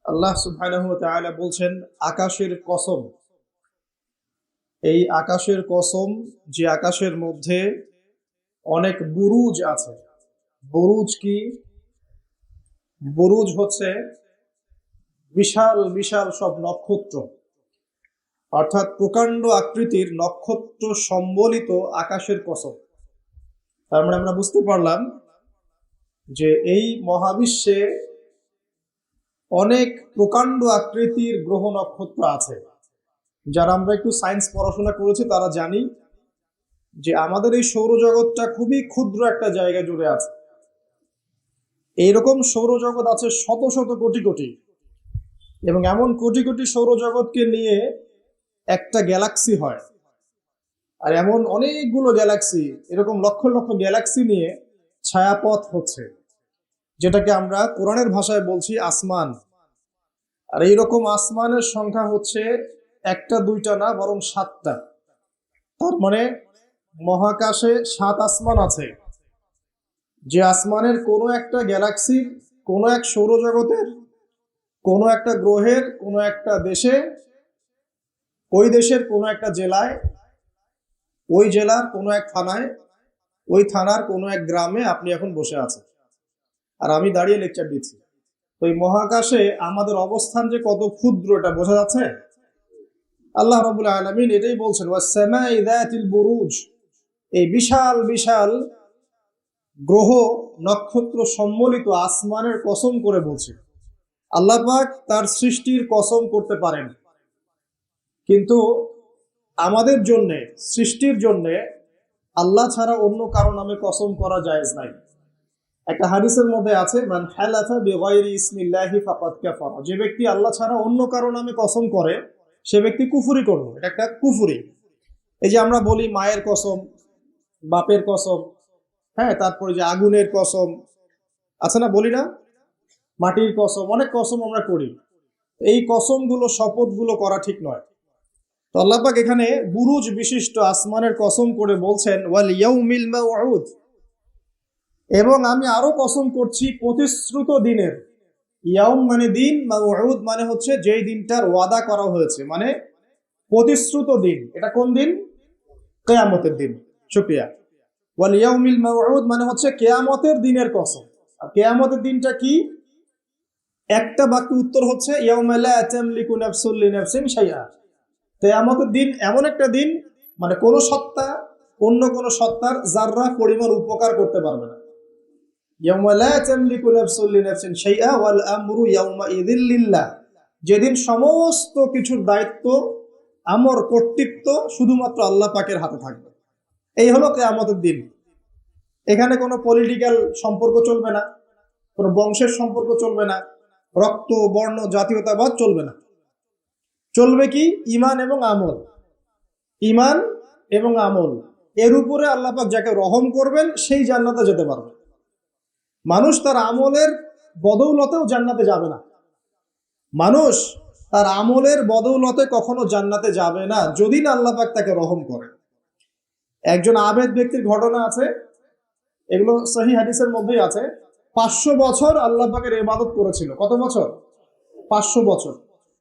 আল্লাহ সুবহানাহু ওয়া তাআলা বলছেন আকাশের কসম, এই আকাশের কসম যে আকাশের মধ্যে অনেক বুরুজ আছে। বুরুজ কি? বুরুজ হচ্ছে বিশাল বিশাল সব নক্ষত্র, অর্থাৎ প্রকাণ্ড আকৃতির নক্ষত্র সম্বলিত আকাশের কসম। তার মানে আমরা বুঝতে পারলাম যে এই মহাবিশ্বে অনেক প্রকাণ্ড আকৃতির গ্রহ নক্ষত্র আছে। যারা আমরা একটু সায়েন্স পড়াশোনা করেছি তারা জানি যে আমাদের এই সৌরজগৎটা খুবই ক্ষুদ্র একটা জায়গা জুড়ে আছে। এইরকম সৌরজগৎ আছে শত শত কোটি কোটি, এবং এমন কোটি কোটি সৌরজগৎকে নিয়ে একটা গ্যালাক্সি হয়। আর এমন অনেকগুলো গ্যালাক্সি, এরকম লক্ষ লক্ষ গ্যালাক্সি নিয়ে ছায়াপথ হচ্ছে, যেটাকে আমরা কোরআনের ভাষায় বলছি আসমান। আর এইরকম আসমানের সংখ্যা হচ্ছে একটা দুইটা না, বরং সাতটা। তার মানে মহাকাশে 7 আসমান আছে। যে আসমানের কোনো একটা গ্যালাক্সির, কোনো এক সৌরজগতের, কোনো একটা গ্রহের, কোনো একটা দেশে, ওই দেশের কোনো একটা জেলায়, ওই জেলার কোনো এক থানায়, ওই থানার কোনো এক গ্রামে আপনি এখন বসে আছেন, আর আমি দাঁড়িয়ে লেকচার দিচ্ছি। তো এই মহাকাশে আমাদের অবস্থান যে কত ক্ষুদ্র এটা বোঝা যাচ্ছে। আল্লাহ রাব্বুল আলামিন এটাই বলছেন, ওয়াস-সামাই যাতিল বুরুজ, এই বিশাল বিশাল গ্রহ নক্ষত্র সম্বলিত আসমানের কসম করে বলছে। আল্লাহ পাক তার সৃষ্টির কসম করতে পারেন, কিন্তু আমাদের জন্য, সৃষ্টির জন্য আল্লাহ ছাড়া অন্য কারো নামে কসম করা জায়েজ নাই। একটা হাদিসের মধ্যে আছে, মান হালাফা বিগাইরি ইসমিল্লাহি ফাকাদ কাফারা, যে ব্যক্তি আল্লাহ ছাড়া অন্য কারো নামে কসম করে সে ব্যক্তি কুফরি করলো। এটা একটা কুফরি। এই যে আমরা বলি মায়ের কসম, বাপের কসম, হ্যাঁ, তারপরে যে আগুনের কসম আছে না, বলি না, মাটির কসম, অনেক কসম আমরা করি। এই কসমগুলো, শপথগুলো করা ঠিক নয়। তো আল্লাহ পাক এখানে বুরুজ বিশিষ্ট আসমানের কসম করে বলছেন, ওয়াল ইয়াউমিল মাউউদ, এবং আমি আরো কসম করছি প্রতিশ্রুত দিনের। ইয়াউম মানে দিন, মাউউদ মানে হচ্ছে যেই দিনটার ওয়াদা করা হয়েছে, মানে প্রতিশ্রুত দিন। এটা কোন দিন? কিয়ামতের দিন। শুকরিয়া। ওয়াল ইয়াউমিল মাউউদ মানে হচ্ছে কিয়ামতের দিনের কসম। আর কিয়ামতের দিনটা কি? একটা বাক্য উত্তর হচ্ছে ইয়াউমা লা তামলিকু নাফসুন লিনাফসিন শাইআ। কিয়ামতের দিন এমন একটা দিন, মানে কোন সত্তা অন্য কোন সত্তার যাররা পরিমাণ উপকার করতে পারবে না। ইয়াউমা লা তামলিকু নাফসুন লিনাফসিন শাইআ ওয়াল আমরু ইয়াউমাইযিল লিল্লাহ, যেদিন সমস্ত কিছুর দায়িত্ব, আমর, কর্তৃত্ব শুধুমাত্র আল্লাহ পাকের হাতে থাকবে। এই হলো কিয়ামতের দিন। এখানে কোনো পলিটিক্যাল সম্পর্ক চলবে না, কোনো বংশের সম্পর্ক চলবে না, রক্ত, বর্ণ, জাতীয়তাবাদ চলবে না। চলবে কি? ঈমান এবং আমল। ঈমান এবং আমল, এর উপরে আল্লাহ পাক যাকে রহম করবেন সেই জান্নাতে যেতে পারবে। মানুষ তার আমলের বদৌলতেও জান্নাতে যাবে না। মানুষ তার আমলের বদৌলতে কখনো জান্নাতে যাবে না যদি না আল্লাহ পাক তাকে রহম করে। একজন আবেদ ব্যক্তির ঘটনা আছে, এগুলো সহিহ হাদিসের মধ্যেই আছে। 500 বছর আল্লাহ পাকের ইবাদত করেছিল। কত বছর? 500 বছর।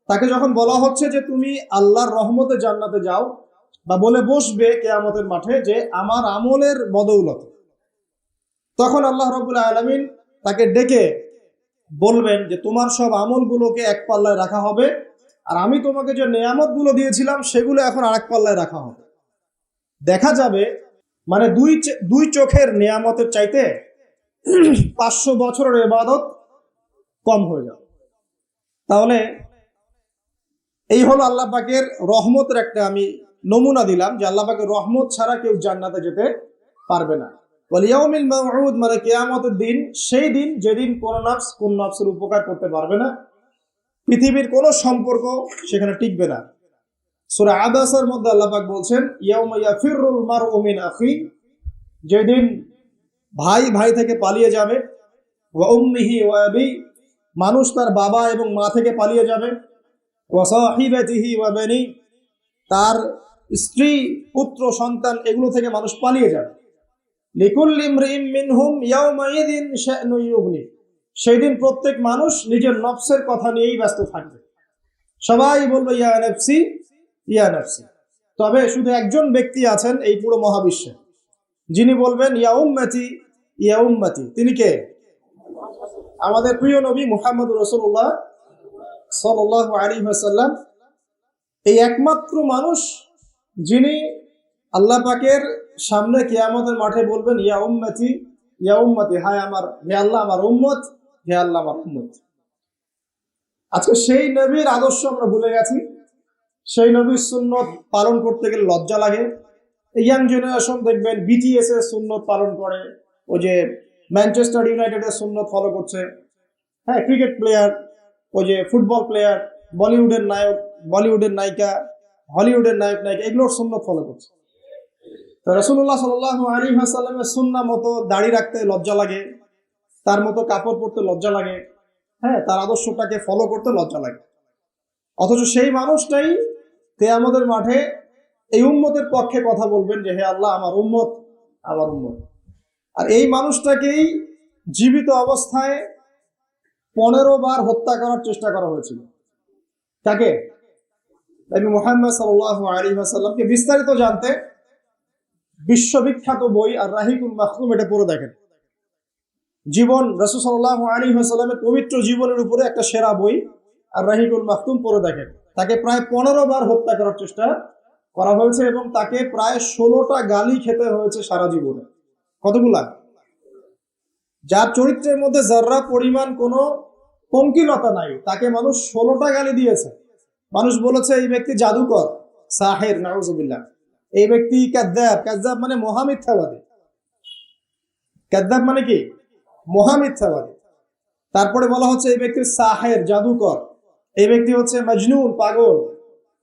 তাকে যখন বলা হচ্ছে যে তুমি আল্লাহর রহমতে জান্নাতে যাও, বা বলে বসবে কিয়ামতের মাঠে যে আমার আমলের বদৌলতে, তখন আল্লাহ রাব্বুল আলামিন তাকে ডেকে বলবেন যে তোমার সব আমলগুলোকে এক পাল্লায় রাখা হবে, আর আমি তোমাকে যে নেয়ামতগুলো দিয়েছিলাম সেগুলো এখন আরেক পাল্লায় রাখা হবে। দেখা যাবে মানে দুই চোখের নেয়ামতের চাইতে 500 বছরের ইবাদত কম হয়ে যাবে। তাহলে এই হলো আল্লাহ পাকের রহমতের একটা আমি নমুনা দিলাম, যে আল্লাহ পাকের রহমত ছাড়া কেউ জান্নাতে যেতে পারবে না। ওয়াল ইয়াউমিল মাউউদ মানে কিয়ামতের দিন, সেই দিন যেদিন কোন নফস কোন নফসের উপকার করতে পারবে না, পৃথিবীর কোনো সম্পর্ক সেখানে টিকবে না। সূরা আবাসার মধ্যে আল্লাহ পাক বলছেন, ইয়াউমা ইয়াফিরুল মারউ মিন আখি, যেদিন ভাই ভাই থেকে পালিয়ে যাবে, ওয়া উম্মিহি ওয়া আবি, মানুষ তার বাবা এবং মা থেকে পালিয়ে যাবে, ওয়া সাহিবাতিহি ওয়া বানি, তার স্ত্রী, পুত্র, সন্তান, এগুলো থেকে মানুষ পালিয়ে যাবে। লিকুল্লি ইমরিইম মিনহুম ইয়াউমাইযিন শা'নুন ইউগনি, সেই দিন প্রত্যেক মানুষ নিজের নফসের কথা নিয়েই ব্যস্ত থাকবে, সবাই বলবে ইয়া নফসি ইয়া নফসি। তবে শুধু একজন ব্যক্তি আছেন এই পুরো মহাবিশ্বে, যিনি বলবেন ইয়া উম্মতি ইয়া উম্মতি। তিনি কে? আমাদের প্রিয় নবী মুহাম্মদ রাসূলুল্লাহ সাল্লাল্লাহু আলাইহি ওয়াসাল্লাম, এই একমাত্র মানুষ যিনি আল্লাহ পাকের সামনে কিয়ামতের মাঠে বলবেন ইয়া উম্মতি ইয়া উম্মতি, হায় আমার, হে আল্লাহ আমার উম্মত, হে আল্লাহ আমার উম্মত। আজকে সেই নবীর আদর্শ আমরা ভুলে গেছি। সেই নবীর সুন্নত পালন করতে গেলে লজ্জা লাগে। ইয়াং জেনারেশন দেখবেন বিটিএস এর সুন্নত পালন করে, ওই যে ম্যানচেস্টার ইউনাইটেডের সুন্নত ফলো করছে, হ্যাঁ, ক্রিকেট প্লেয়ার, ওই যে ফুটবল প্লেয়ার, বলিউডের নায়ক, বলিউডের নায়িকা, হলিউডের নায়ক নায়িকা, এগুলোর সুন্নত ফলো করছে। তো রাসূলুল্লাহ সাল্লাল্লাহু আলাইহি ওয়াসাল্লামের সুন্নাহ মতো দাড়ি রাখতে লজ্জা লাগে, তার মতো কাপড় পরতে লজ্জা লাগে, হ্যাঁ, তার আদর্শটাকে ফলো করতে লজ্জা লাগে। অথচ সেই মানুষটাই কিয়ামতের মাঠে এই উম্মতের পক্ষে কথা বলবেন যে হে আল্লাহ আমার উম্মত, আমার উম্মত। আর এই মানুষটাকেই জীবিত অবস্থায় 15 বার হত্যা করার চেষ্টা করা হয়েছিল। তাকে নবী মুহাম্মদ সাল্লাল্লাহু আলাইহি ওয়াসাল্লামকে বিস্তারিত জানতে বিশ্ববিখ্যাত বই আর রাহিকুল মাখতুম এটা পড়ে দেখেন। জীবন, রাসূল সাল্লাল্লাহু আলাইহি ওয়াসাল্লামের পবিত্র জীবনের উপরে একটা সেরা বই আর রাহিকুল মাখতুম পড়ে দেখেন। তাকে প্রায় 15 বার হত্যা করার চেষ্টা করা হয়েছে এবং তাকে প্রায় 16টা গালি খেতে হয়েছে সারা জীবনে। কতগুলা? যার চরিত্রের মধ্যে যাররা পরিমাণ কোনো পঙ্কিলতা নাই, তাকে মানুষ 16টা গালি দিয়েছে। মানুষ বলেছে এই ব্যক্তি জাদুকর, সাহের, নাউজুবিল্লাহ। এই ব্যক্তি কাযযাব, কাযযাব মানে মহামিথ্যাবাদী। কাযযাব মানে কি? মহামিথ্যাবাদী। তারপরে বলা হচ্ছে এই ব্যক্তি সাহের, জাদুকর। এই ব্যক্তি হচ্ছে মজনুন, পাগল।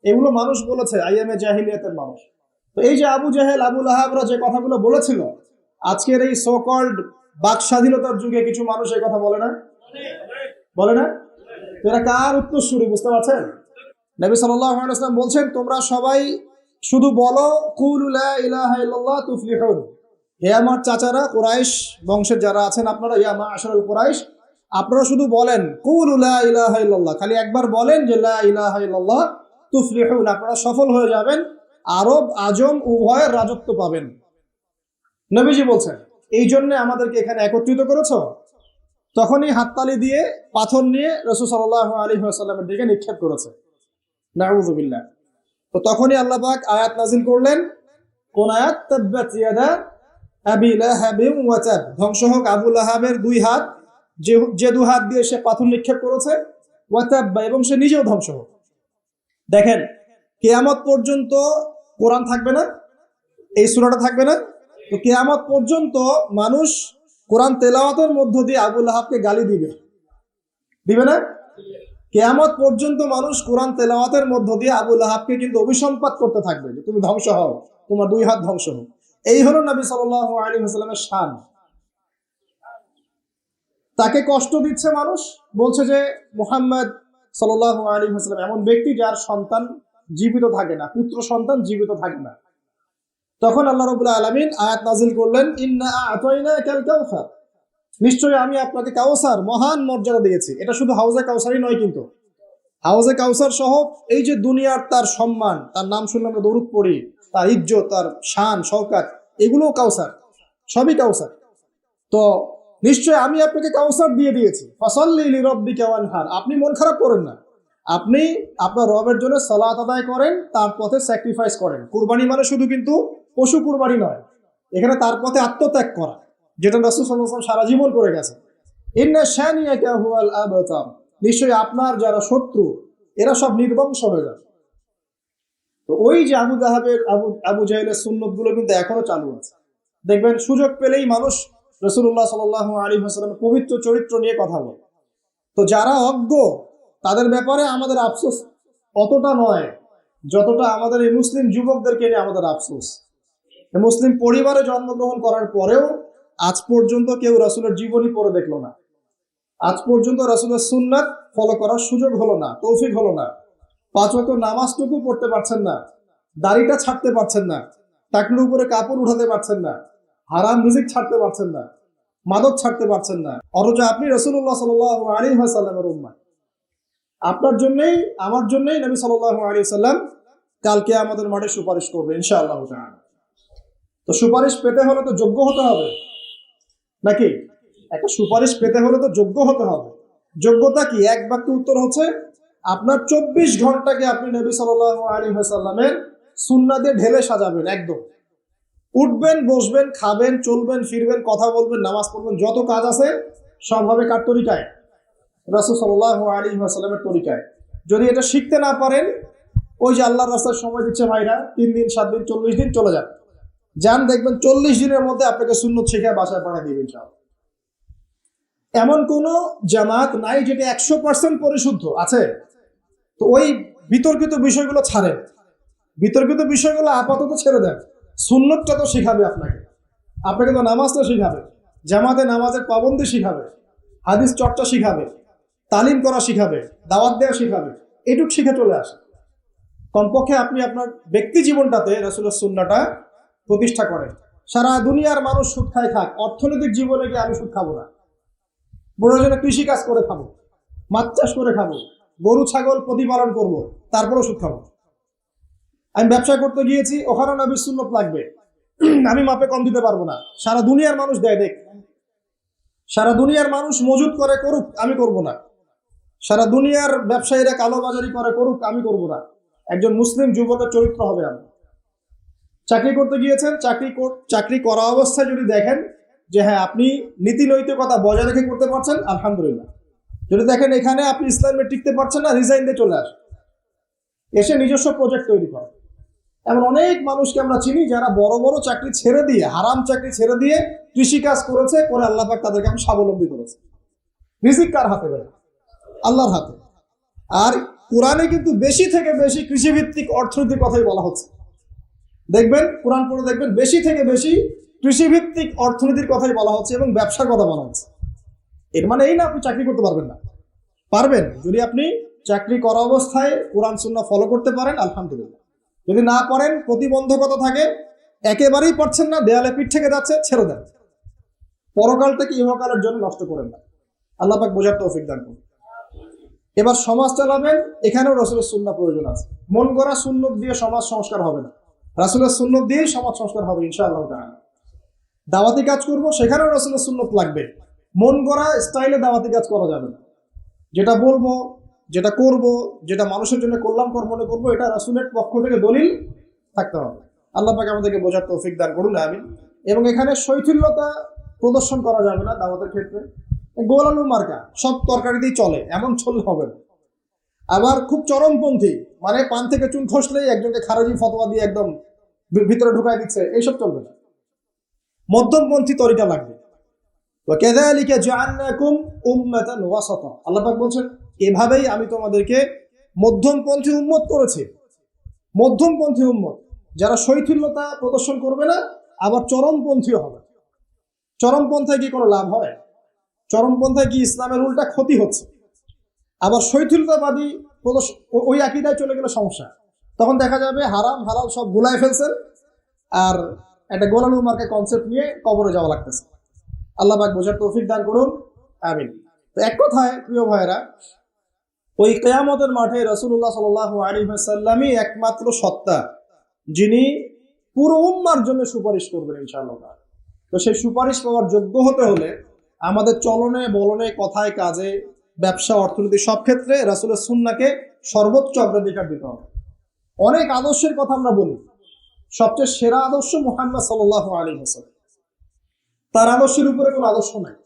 এগুলো মানুষ বলেছে, আইয়ামে জাহিলিয়াতের মানুষ। তো এই যে আবু জেহেল, আবু লাহাবরা যে কথাগুলো বলেছিল, আজকের এই সো কল্ড বাক স্বাধীনতার যুগে কিছু মানুষ এই কথা বলে না? বলে না? এরা কার উত্তরসূরি বুঝতে পারছেন? নবী সাল্লাল্লাহু আলাইহি ওয়াসাল্লাম বলছেন তোমরা সবাই শুধু বলো কুলু লা ইলাহা ইল্লাল্লাহ তুফলিহুন। হে আমার চাচারা, কুরাইশ বংশের যারা আছেন আপনারা, ইয়া মা'আশারাল কুরাইশ, আপনারা শুধু বলেন কুলু লা ইলাহা ইল্লাল্লাহ, খালি একবার বলেন যে লা ইলাহা ইল্লাল্লাহ তুফলিহুন, আপনারা সফল হয়ে যাবেন, আরব আজম উভয়ের রাজত্ব পাবেন। নবীজি বলছেন এই জন্য আমাদেরকে এখানে একত্রিত করেছো। তখনই হাততালি দিয়ে পাথর নিয়ে রাসূল সাল্লাল্লাহু আলাইহি ওয়াসাল্লামের দিকে নিক্ষেপ করেছে। নাউযুবিল্লাহ। তো তখনই আল্লাহ পাক আয়াত নাজিল করলেন। কোন আয়াত? তাব্বাত ইয়াদা আবি লাহাবিন ওয়া তাব, ধ্বংস হোক আবু লাহাবের দুই হাত, যে দুই হাত দিয়ে সে পাথর নিক্ষেপ করেছে, ওয়া তাব, এবং সে নিজেও ধ্বংস হোক। দেখেন, কিয়ামত পর্যন্ত কোরআন থাকবে না, এই সূরাটা থাকবে না। তো কিয়ামত পর্যন্ত মানুষ কোরআন তেলাওয়াতের মধ্য দিয়ে আবু লাহাবকে গালি দিবে, দিবে না? কিয়ামত পর্যন্ত মানুষ কোরআন তেলাওয়াতের মধ্য দিয়ে আবু লাহাবকে কিন্তু অভিসম্পাত করতে থাকবে যে তুমি ধ্বংস হও, তোমার দুই হাত ধ্বংস হোক। এই হলো নবী সাল্লাল্লাহু আলাইহি ওয়াসাল্লামের শান। তাকে কষ্ট দিচ্ছে মানুষ, বলছে যে মুহাম্মদ সাল্লাল্লাহু আলাইহি ওয়াসাল্লাম এমন ব্যক্তি যার সন্তান জীবিত থাকে না, পুত্র সন্তান জীবিত থাকে না। তখন আল্লাহ রাব্বুল আলামিন আয়াত নাজিল করলেন, ইন্না আ'তাইনাকাল কাউসার, নিশ্চয়ই আমি আপনাকে কাউসার, মহান মর্যাদা দিয়েছি। এটা শুধু হাউজে কাউসারই নয়, কিন্তু হাউজে কাউসার সহ এই যে দুনিয়ার তার সম্মান, তার নাম শুনলে আমরা দরুদ পড়ি, তার ইজ্জত, তার শান শওকাত, এগুলোও কাউসার, সবই কাউসার। তো নিশ্চয় আমি আপনাকে কাউসার দিয়ে দিয়েছি। ফাসাল্লি লিরাব্বিকা ওয়ানহার, আপনি মন খারাপ করেন না, আপনি আপনার রবের জন্য সালাত আদায় করেন, তার পথে স্যাক্রিফাইস করেন। কুরবানি মানে শুধু কিন্তু পশু কুরবানি নয়, এখানে তার পথে আত্মত্যাগ করা, যেটা রাসূল সাল্লাল্লাহু আলাইহি ওয়াসাল্লাম সারা জীবন করে গেছেন। ইন্না শানিয়াকা হুয়াল আবতার, নিশ্চয়ই আপনার যারা শত্রু এরা সব নির্বংশ হয়ে যাবে। তো ওই যে আবু জাহেলের সুন্নতগুলো কিন্তু এখনো চালু আছে। দেখবেন সুযোগ পেলেই মানুষ রাসূলুল্লাহ সাল্লাল্লাহু আলাইহি ওয়াসাল্লামের পবিত্র চরিত্র নিয়ে কথা বলে। তো যারা অজ্ঞ তাদের ব্যাপারে আমাদের আফসোস অতটা নয় যতটা আমাদের এই মুসলিম যুবকদেরকে নিয়ে আমাদের আফসোস। মুসলিম পরিবারে জন্মগ্রহণ করার পরেও আজ পর্যন্ত কেউ রাসূলের জীবনী পড়ে দেখলো না, আজ পর্যন্ত রাসূলের সুন্নাত ফলো করার সুযোগ হলো না, তৌফিক হলো না। 5 ওয়াক্ত নামাজটুকু পড়তে পারছেন না, দাড়িটা ছাড়তে পারছেন না, টাকনুর উপরে কাপড় উঠাতে পারছেন না, হারাম রিজিক ছাড়তে পারছেন না। মাদক ছাড়তে পারছেন না, অথচ আপনি রাসূলুল্লাহ সাল্লাল্লাহু আলাইহি ওয়াসাল্লামের উম্মাহ। আপনার জন্যই আমার জন্যই নবী সাল্লাল্লাহু আলাইহি ওয়াসাল্লাম কালকে আমাদের মাঠে সুপারিশ করবে ইনশাআল্লাহ তাআলা। তো সুপারিশ পেতে হলে তো যোগ্য হতে হবে নাকি? একটা সুপারিশ পেতে হলে তো যোগ্য হতে হবে। যোগ্যতা কি? এক বাক্যে উত্তর হচ্ছে আপনার 24 ঘন্টাকে আপনি নবী সাল্লাল্লাহু আলাইহি ওয়াসাল্লামের সুন্নাহ দিয়ে ঢেলে সাজাবেন। একদম উঠবেন, বসবেন, খাবেন, চলবেন, ফিরবেন, কথা বলবেন, নামাজ পড়বেন, যত কাজ আছে সব হবে কার তরিকায়? রাসূল সাল্লাল্লাহু আলাইহি ওয়াসাল্লামের তরিকায়। যদি এটা শিখতে না পারেন, ওই যে আল্লাহর রাস্তায় সময় দিচ্ছে ভাইরা, 3 দিন 7 দিন 40 দিন চলে যান, দেখবেন 40 দিনের মধ্যে আপনাকে সুন্নত শিখে বাসায় পাঠিয়ে দিবেন ইনশাআল্লাহ। এমন কোন জামাত নাই যেটা 100% পরিশুদ্ধ আছে। তো ওই বিতর্কিত বিষয়গুলো ছাড়েন, বিতর্কিত বিষয়গুলো আপাতত ছেড়ে দেন। সুন্নতটা তো শিখাবে আপনাকে তো নামাজটা শিখাবে, জামাতে নামাজের পাবন্দি শিখাবে, হাদিস চর্চা শিখাবে, তালিম করা শিখাবে, দাওয়াত দেওয়া শিখাবে। এটুক শিখে চলে আসে। কমপক্ষে আপনি আপনার ব্যক্তি জীবনটাতে রাসূলের সুন্নাহটা প্রতিষ্ঠা করেন। সারা দুনিয়ার মানুষ সুদ খায় খাক, অর্থনৈতিক জীবনে গিয়ে আমি সুদ খাবো না। প্রয়োজনে কৃষি কাজ করে খাবো, মাছ চাষ করে খাবো, গরু ছাগল প্রতিপালন করবো, তারপরেও সুদ খাবো। আমি ব্যবসা করতে গিয়েছি, ওখানে নবীর সুন্নত লাগবে, আমি মাপে কম দিতে পারবো না। সারা দুনিয়ার মানুষ দেয়, দেখ, সারা দুনিয়ার মানুষ মজুদ করে করুক, আমি করব না। সারা দুনিয়ার ব্যবসায়ীরা কালোবাজারি করে করুক, আমি করব না। একজন মুসলিম যুবকের চরিত্র হবে আমি। চাকরি করতে গিয়েছেন, চাকরি করা অবস্থায় যদি দেখেন যে হ্যাঁ আপনি নীতি নৈতিকতা বজায় রেখে করতে পারছেন, আলহামদুলিল্লাহ। যদি দেখেন এখানে আপনি ইসলামে টিকতে পারছেন না, রিজাইন দিয়ে চলে আসেন, এসে নিজস্ব প্রজেক্ট তৈরি করেন। এমন অনেক মানুষকে আমরা চিনি যারা বড় বড় চাকরি ছেড়ে দিয়ে, হারাম চাকরি ছেড়ে দিয়ে কৃষিকাজ করেছে, করে আল্লাহ পাক তাদেরকে আমি স্বাবলম্বী করেছে। রিজিক কার হাতে ভাই? আল্লাহর হাতে। আর কোরআনে কিন্তু বেশি থেকে বেশি কৃষিভিত্তিক অর্থনীতির কথাই বলা হচ্ছে। দেখবেন কোরআন পড়ে দেখবেন বেশি থেকে বেশি কৃষিভিত্তিক অর্থনীতির কথাই বলা হচ্ছে এবং ব্যবসার কথা বলা হচ্ছে। এর মানে এই না আপনি চাকরি করতে পারবেন না, পারবেন। যদি আপনি চাকরি করা অবস্থায় কোরআন সুন্নাহ ফলো করতে পারেন, আলহামদুলিল্লাহ। যদি না পারেন, প্রতিবন্ধকতা থাকে, একেবারেই পারছেন না, দেয়ালে পিঠ থেকে যাচ্ছে, ছেড়ে দেন। পরকালটাকে ইহকালের জন্য নষ্ট করেন না। আল্লাহ পাক বোঝার তৌফিক দান করুন। এবার সমাজ চালাবেন, এখানেও রাসূলের সুন্নাহ প্রয়োজন আছে। মন গড়া সুন্নত দিয়ে সমাজ সংস্কার হবে না, রাসূলের সুন্নত দিয়েই সমাজ সংস্কার হবে ইনশাআল্লাহ তাআলা। দাওয়াতি কাজ করব, সেখানেও রাসূলের সুন্নত লাগবে। মন গড়া স্টাইলে দাওয়াতি কাজ করা যাবে না। যেটা বলবো, যেটা করব, যেটা মানুষের জন্য কল্যাণকর মনে করবো, এটা রাসূলের পক্ষ থেকে দলিল থাকতে হবে। আল্লাহ পাক আমাদেরকে বোঝার তৌফিক দান করুন, আমিন। এবং এখানে শৈথিল্যতা প্রদর্শন করা যাবে না দাওয়াতের ক্ষেত্রে। গোল আলু মার্কা সব তরকারি দিয়ে চলে, এমন চললে হবে না। আবার খুব চরমপন্থী, মানে পান থেকে চুন খসলেই একজনকে খারেজি ফতোয়া দিয়ে একদম ভিতরে ঢুকাই দিচ্ছে, এইসব চলবে না। মধ্যমপন্থী তরিকা লাগবে। ওয়াকাযালিকা জাআলনাকুম উম্মাতান ওয়াসাতা, আল্লাহ পাক বলছেন এভাবেই আমি তোমাদেরকে মধ্যমপন্থী উম্মত করেছি। মধ্যমপন্থী উম্মত, যারা শৈথিল্যতা প্রদর্শন করবে না, আবার চরমপন্থীও হবে। চরমপন্থায় কি কোনো লাভ হয়? চরমপন্থায় কি ইসলামের উল্টা ক্ষতি হচ্ছে? আবার শৈথিল্যতাবাদী ওই আকীদায় চলে গেলে সমস্যা। তখন দেখা যাবে হারাম হালাল সব গুলায় ফেলছেন, আর একটা গোলালু মার্কা কনসেপ্ট নিয়ে কবরে যাওয়া লাগতেছে। আল্লাহ পাক বোঝার তৌফিক দান করুন, আমিন। তো এক কথায় প্রিয় ভাইরা, ওই কিয়ামতের মাঠে রাসূলুল্লাহ সাল্লাল্লাহু আলাইহি ওয়াসাল্লামই একমাত্র সত্তা যিনি পুরো উম্মার জন্য সুপারিশ করবেন ইনশাআল্লাহ। তো সেই সুপারিশ পাওয়ার যোগ্য হতে হলে আমাদের চলনে বলনে, কথায় কাজে, ব্যবসা, অর্থনীতি সব ক্ষেত্রে রাসূলের সুন্নাহকে সর্বোচ্চ অগ্রাধিকার দিতে হবে। অনেক আদর্শের কথা আমরা বলি, সবচেয়ে সেরা আদর্শ মুহাম্মদ সাল্লাল্লাহু আলাইহি ওয়াসাল্লাম। তার আদর্শের উপরে কোনো আদর্শ নাই।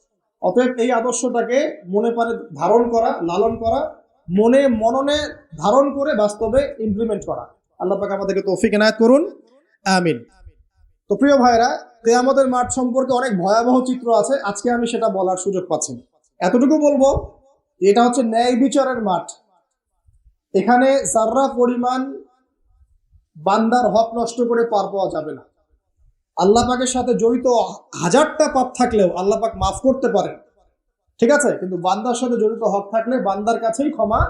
অতএব এই আদর্শটাকে মনে প্রাণে ধারণ করা, লালন করা, মনে মননে ধারণ করে বাস্তবে ইমপ্লিমেন্ট করা। আল্লাহ পাক আমাদেরকে তৌফিক এনায়েত করুন, আমিন। তো প্রিয় ভাইরা, কিয়ামতের মাঠ সম্পর্কে অনেক ভয়াবহ চিত্র আছে, আজকে আমি সেটা বলার সুযোগ পাচ্ছি না। এতটুকু বলবো, এটা হচ্ছে ন্যায় বিচারের মাঠ। এখানে যাররা পরিমাণ বান্দার হক নষ্ট করে পার পাওয়া যাবে না। আল্লাহ পাকের সাথে জড়িত 1000টা পাপ থাকলেও আল্লাহ পাক মাফ করতে পারেন, ঠিক আছে, কিন্তু বান্দার সাথে জড়িত হক থাকলে বান্দার কাছেই ক্ষমা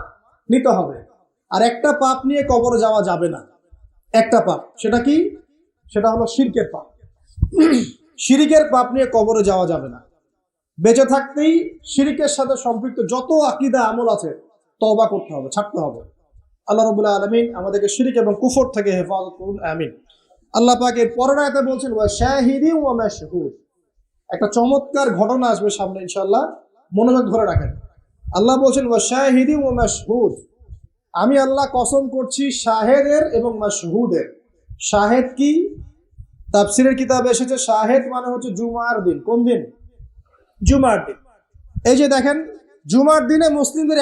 নিতে হবে। আর একটা পাপ নিয়ে কবরে যাওয়া যাবে না। একটা পাপ, সেটা কি? সেটা হলো শিরকের পাপ। শিরকের পাপ নিয়ে কবরে যাওয়া যাবে না। বেঁচে থাকতেই শিরকের সাথে সম্পৃক্ত যত আকীদা আমল আছে তওবা করতে হবে, ছাড়তে হবে। আল্লাহ রাব্বুল আলামিন আমাদেরকে শিরক এবং কুফর থেকে হেফাজত করুন, আমিন। আল্লাহ পাক এর পরের আয়াতে বলছেন ওয়া শাহিদিন ওয়া মাশহুদ। একটা চমৎকার ঘটনা আসবে সামনে ইনশাআল্লাহ, মনোযোগ ধরে রাখেন। আল্লাহ বলছেন ওয়া শাহিদিন ওয়া মাশহুদ, আমি আল্লাহ কসম করছি শাহেদের এবং মাশহুদের। শাহেদ কি? তাফসীরের কিতাবে এসেছে শাহেদ মানে হচ্ছে জুমার দিন। কোন দিন? জুমার দিন। এই যে দেখেন, জুমার দিনে মুসলিমদের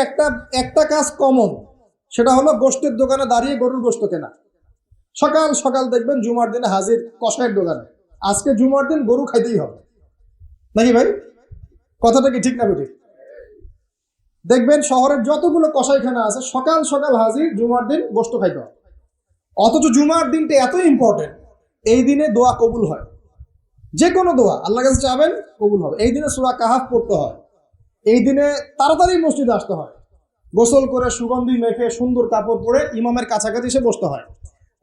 একটা কাজ কমন, সেটা হলো গোশতের দোকানে দাঁড়িয়ে গরুর গোশত কেনা। সকাল সকাল দেখবেন জুমার দিনে হাজির কসাইয়ের দোকানে, আজকে জুমার দিন গরু খাইতেই হবে, নাকি ভাই? কথাটা কি ঠিক না ঠিক? দেখবেন শহরের যতগুলো কসাইখানা আছে সকাল সকাল হাজির, জুমার দিন গোশত খাইতে হবে। অথচ জুমার দিনটা এত ইম্পর্টেন্ট, এই দিনে দোয়া কবুল হয়। যে কোনো দোয়া আল্লাহর কাছে চাবেন কবুল হবে। এই দিনে সূরা কাহাফ পড়তে হয়, এই দিনে তাড়াতাড়ি মসজিদে আসতে হয়, গোসল করে সুগন্ধি মেখে সুন্দর কাপড় পরে ইমামের কাছাকাছি এসে বসতে হয়।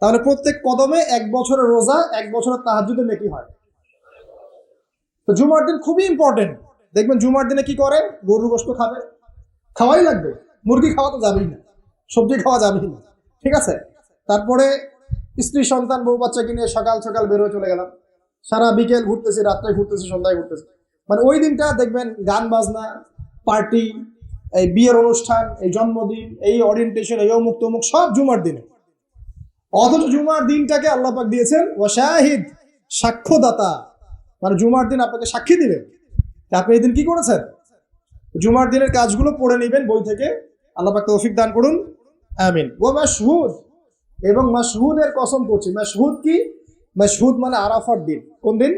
তাহলে প্রত্যেক কদমে 1 বছরের রোজা, 1 বছরের তাহাজ্জুদের নেকি হয়। তো জুমার দিন খুবই ইম্পর্টেন্ট। দেখবেন জুমার দিনে কি করে, গরুর গোশত খাবে, খাওয়াই লাগবে। মুরগি খাওয়া তো যাবেই না, সবজি খাওয়া যাবেই না, ঠিক আছে? তারপরে স্ত্রী সন্তান বউ বাচ্চাকে নিয়ে সকাল সকাল বের হয়ে চলে গেলাম, সারা বিকেল ঘুরতেছি, রাত্রে ঘুরতেছি, সন্ধ্যায় ঘুরতেছি। মানে ওই দিনটা দেখবেন গান বাজনা, পার্টি, এই বিয়ের অনুষ্ঠান, এই জন্মদিন, এই ওরিয়েন্টেশন, এই অমুক তমুক সব জুমার দিনে। অথচ জুমার দিনটাকে আল্লাহ পাক দিয়েছেন ওয়া শাহিদ, সাক্ষ্যদাতা। মানে জুমার দিন আপনাকে সাক্ষী দিলেন আপনি এই দিন কি করেছেন। জুমার দিনের কাজগুলো পড়ে নেবেন বই থেকে, আল্লাহ পাক তৌফিক দান করুন, আমিন। ওয়া মাশহুদ, এবং মাশহুদের কসম করছি। মাশহুদ কি? মাশহুদ মানে আরাফার দিন। কোন দিন?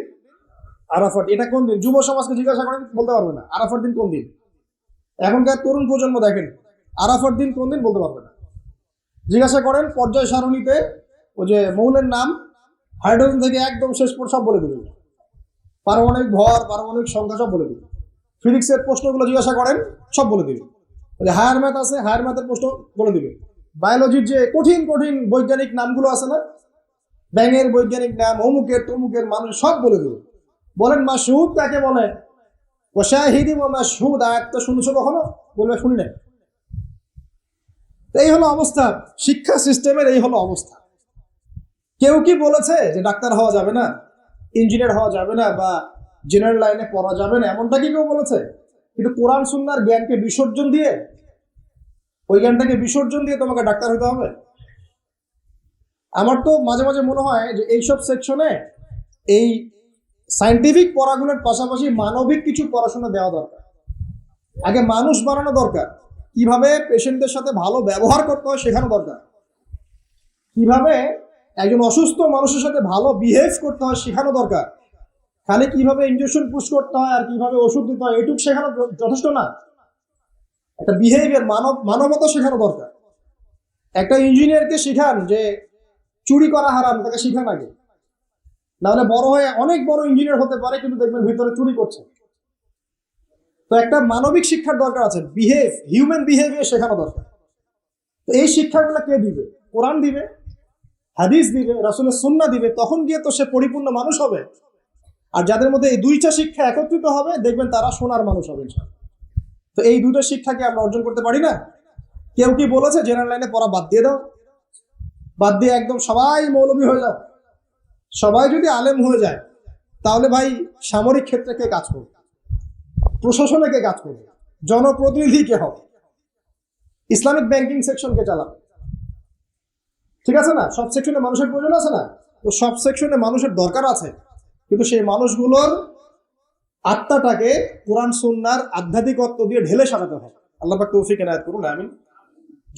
আরাফার। এটা কোন দিন? যুব সমাজকে জিজ্ঞাসা করেন, বলতে পারবে না আরাফার দিন কোন দিন। এখনকার তরুণ প্রজন্ম দেখেন আরাফার দিন কোন দিন বলতে পারবে না। জিজ্ঞাসা করেন পর্যায় সারণীতে ওই যে মৌলের নাম, হাইড্রোজেন থেকে একদম শেষ পর সব বলে দেবে, পারমাণবিক ভর, পারমাণবিক সংখ্যা সব বলে দেবে। ফিজিক্সের প্রশ্নগুলো জিজ্ঞাসা করেন, সব বলে দিবে। হায়ার ম্যাথ আছে, হায়ার ম্যাথের প্রশ্ন বলে দিবে। বায়োলজির যে কঠিন কঠিন বৈজ্ঞানিক নামগুলো আছে না, ব্যাঙের বৈজ্ঞানিক নাম, অমুকের তমুকের মানুষ সব বলে দেবে। বলেন মাশহুদ কাকে বলে? ওয়া শাহিদিন ওয়া মাশহুদ, আয়াতটা শুনছো কখনো? বলবে শুনি না। এই হলো অবস্থা, শিক্ষা সিস্টেমের এই হলো অবস্থা। কেউ কি বলেছে যে ডাক্তার হওয়া যাবে না, ইঞ্জিনিয়ার হওয়া যাবে না, বা জেনারেল লাইনে পড়া যাবে না? এমনটা কি কেউ বলেছে? কিন্তু কোরআন সুন্নাহর জ্ঞানকে বিসর্জন দিয়ে, ওই জ্ঞানটাকে বিসর্জন দিয়ে তোমাকে ডাক্তার হতে হবে? আমার তো মাঝে মাঝে মনে হয় যে এইসব সেকশনে এই সায়েন্টিফিক পড়াগুলোর পাশাপাশি মানবিক কিছু পড়াশোনা দেওয়া দরকার। আগে মানুষ বানানো দরকার, কিভাবে পেশেন্টদের সাথে ভালো ব্যবহার করতে হয় শেখানো দরকার, কিভাবে একজন অসুস্থ মানুষের সাথে ভালো বিহেভ করতে হয় শেখানো দরকার। খালি কিভাবে ইনজেকশন পুশ করতে হয় আর কিভাবে ওষুধ দিতে হয় এইটুকু শেখানো যথেষ্ট না। একটা বিহেভিয়ার, মানবতা শেখানো দরকার। একটা ইঞ্জিনিয়ারকে শেখান যে চুরি করা হারাম, তাকে শেখান আগে, নাহলে বড় হয়ে অনেক বড় ইঞ্জিনিয়ার হতে পারে কিন্তু দেখবেন ভিতরে চুরি করছে। তো একটা মানবিক শিক্ষার দরকার আছে, হিউম্যান বিহেভিয়ার শেখানো দরকার। তো এই শিক্ষাগুলো কে দিবে? কোরআন দিবে, হাদিস দিবে, রাসূলের সুন্নাহ দিবে। তখন গিয়ে তো সে পরিপূর্ণ মানুষ হবে। আর যাদের মধ্যে এই দুইটা শিক্ষা একত্রিত হবে দেখবেন তারা সোনার মানুষ হবে। তো এই দুটো শিক্ষাকে আমরা অর্জন করতে পারি না। কেউ কি বলেছে জেনারেল লাইনে পড়া বাদ দিয়ে দাও, বাদ দিয়ে একদম সবাই মৌলবী হয়ে যাও? সবাই যদি আলেম হয়ে যায় তাহলে ভাই সামরিক ক্ষেত্রে কে কাজ করবে, প্রশাসনে কে কাজ করবে, জনপ্রতিনিধি কে হবে, ইসলামিক ব্যাংকিং সেকশন কে চালাবে? ঠিক আছে না? সব সেকশনে মানুষের প্রয়োজন আছে না? তো সব সেকশনে মানুষের দরকার আছে, কিন্তু সেই মানুষগুলোর আত্মাটাকে কোরআন সুন্নাহর আধ্যাত্মিকত্ব দিয়ে ঢেলে সাজাতে হবে। আল্লাহ পাক তৌফিক এনায়েত করুন, আমিন।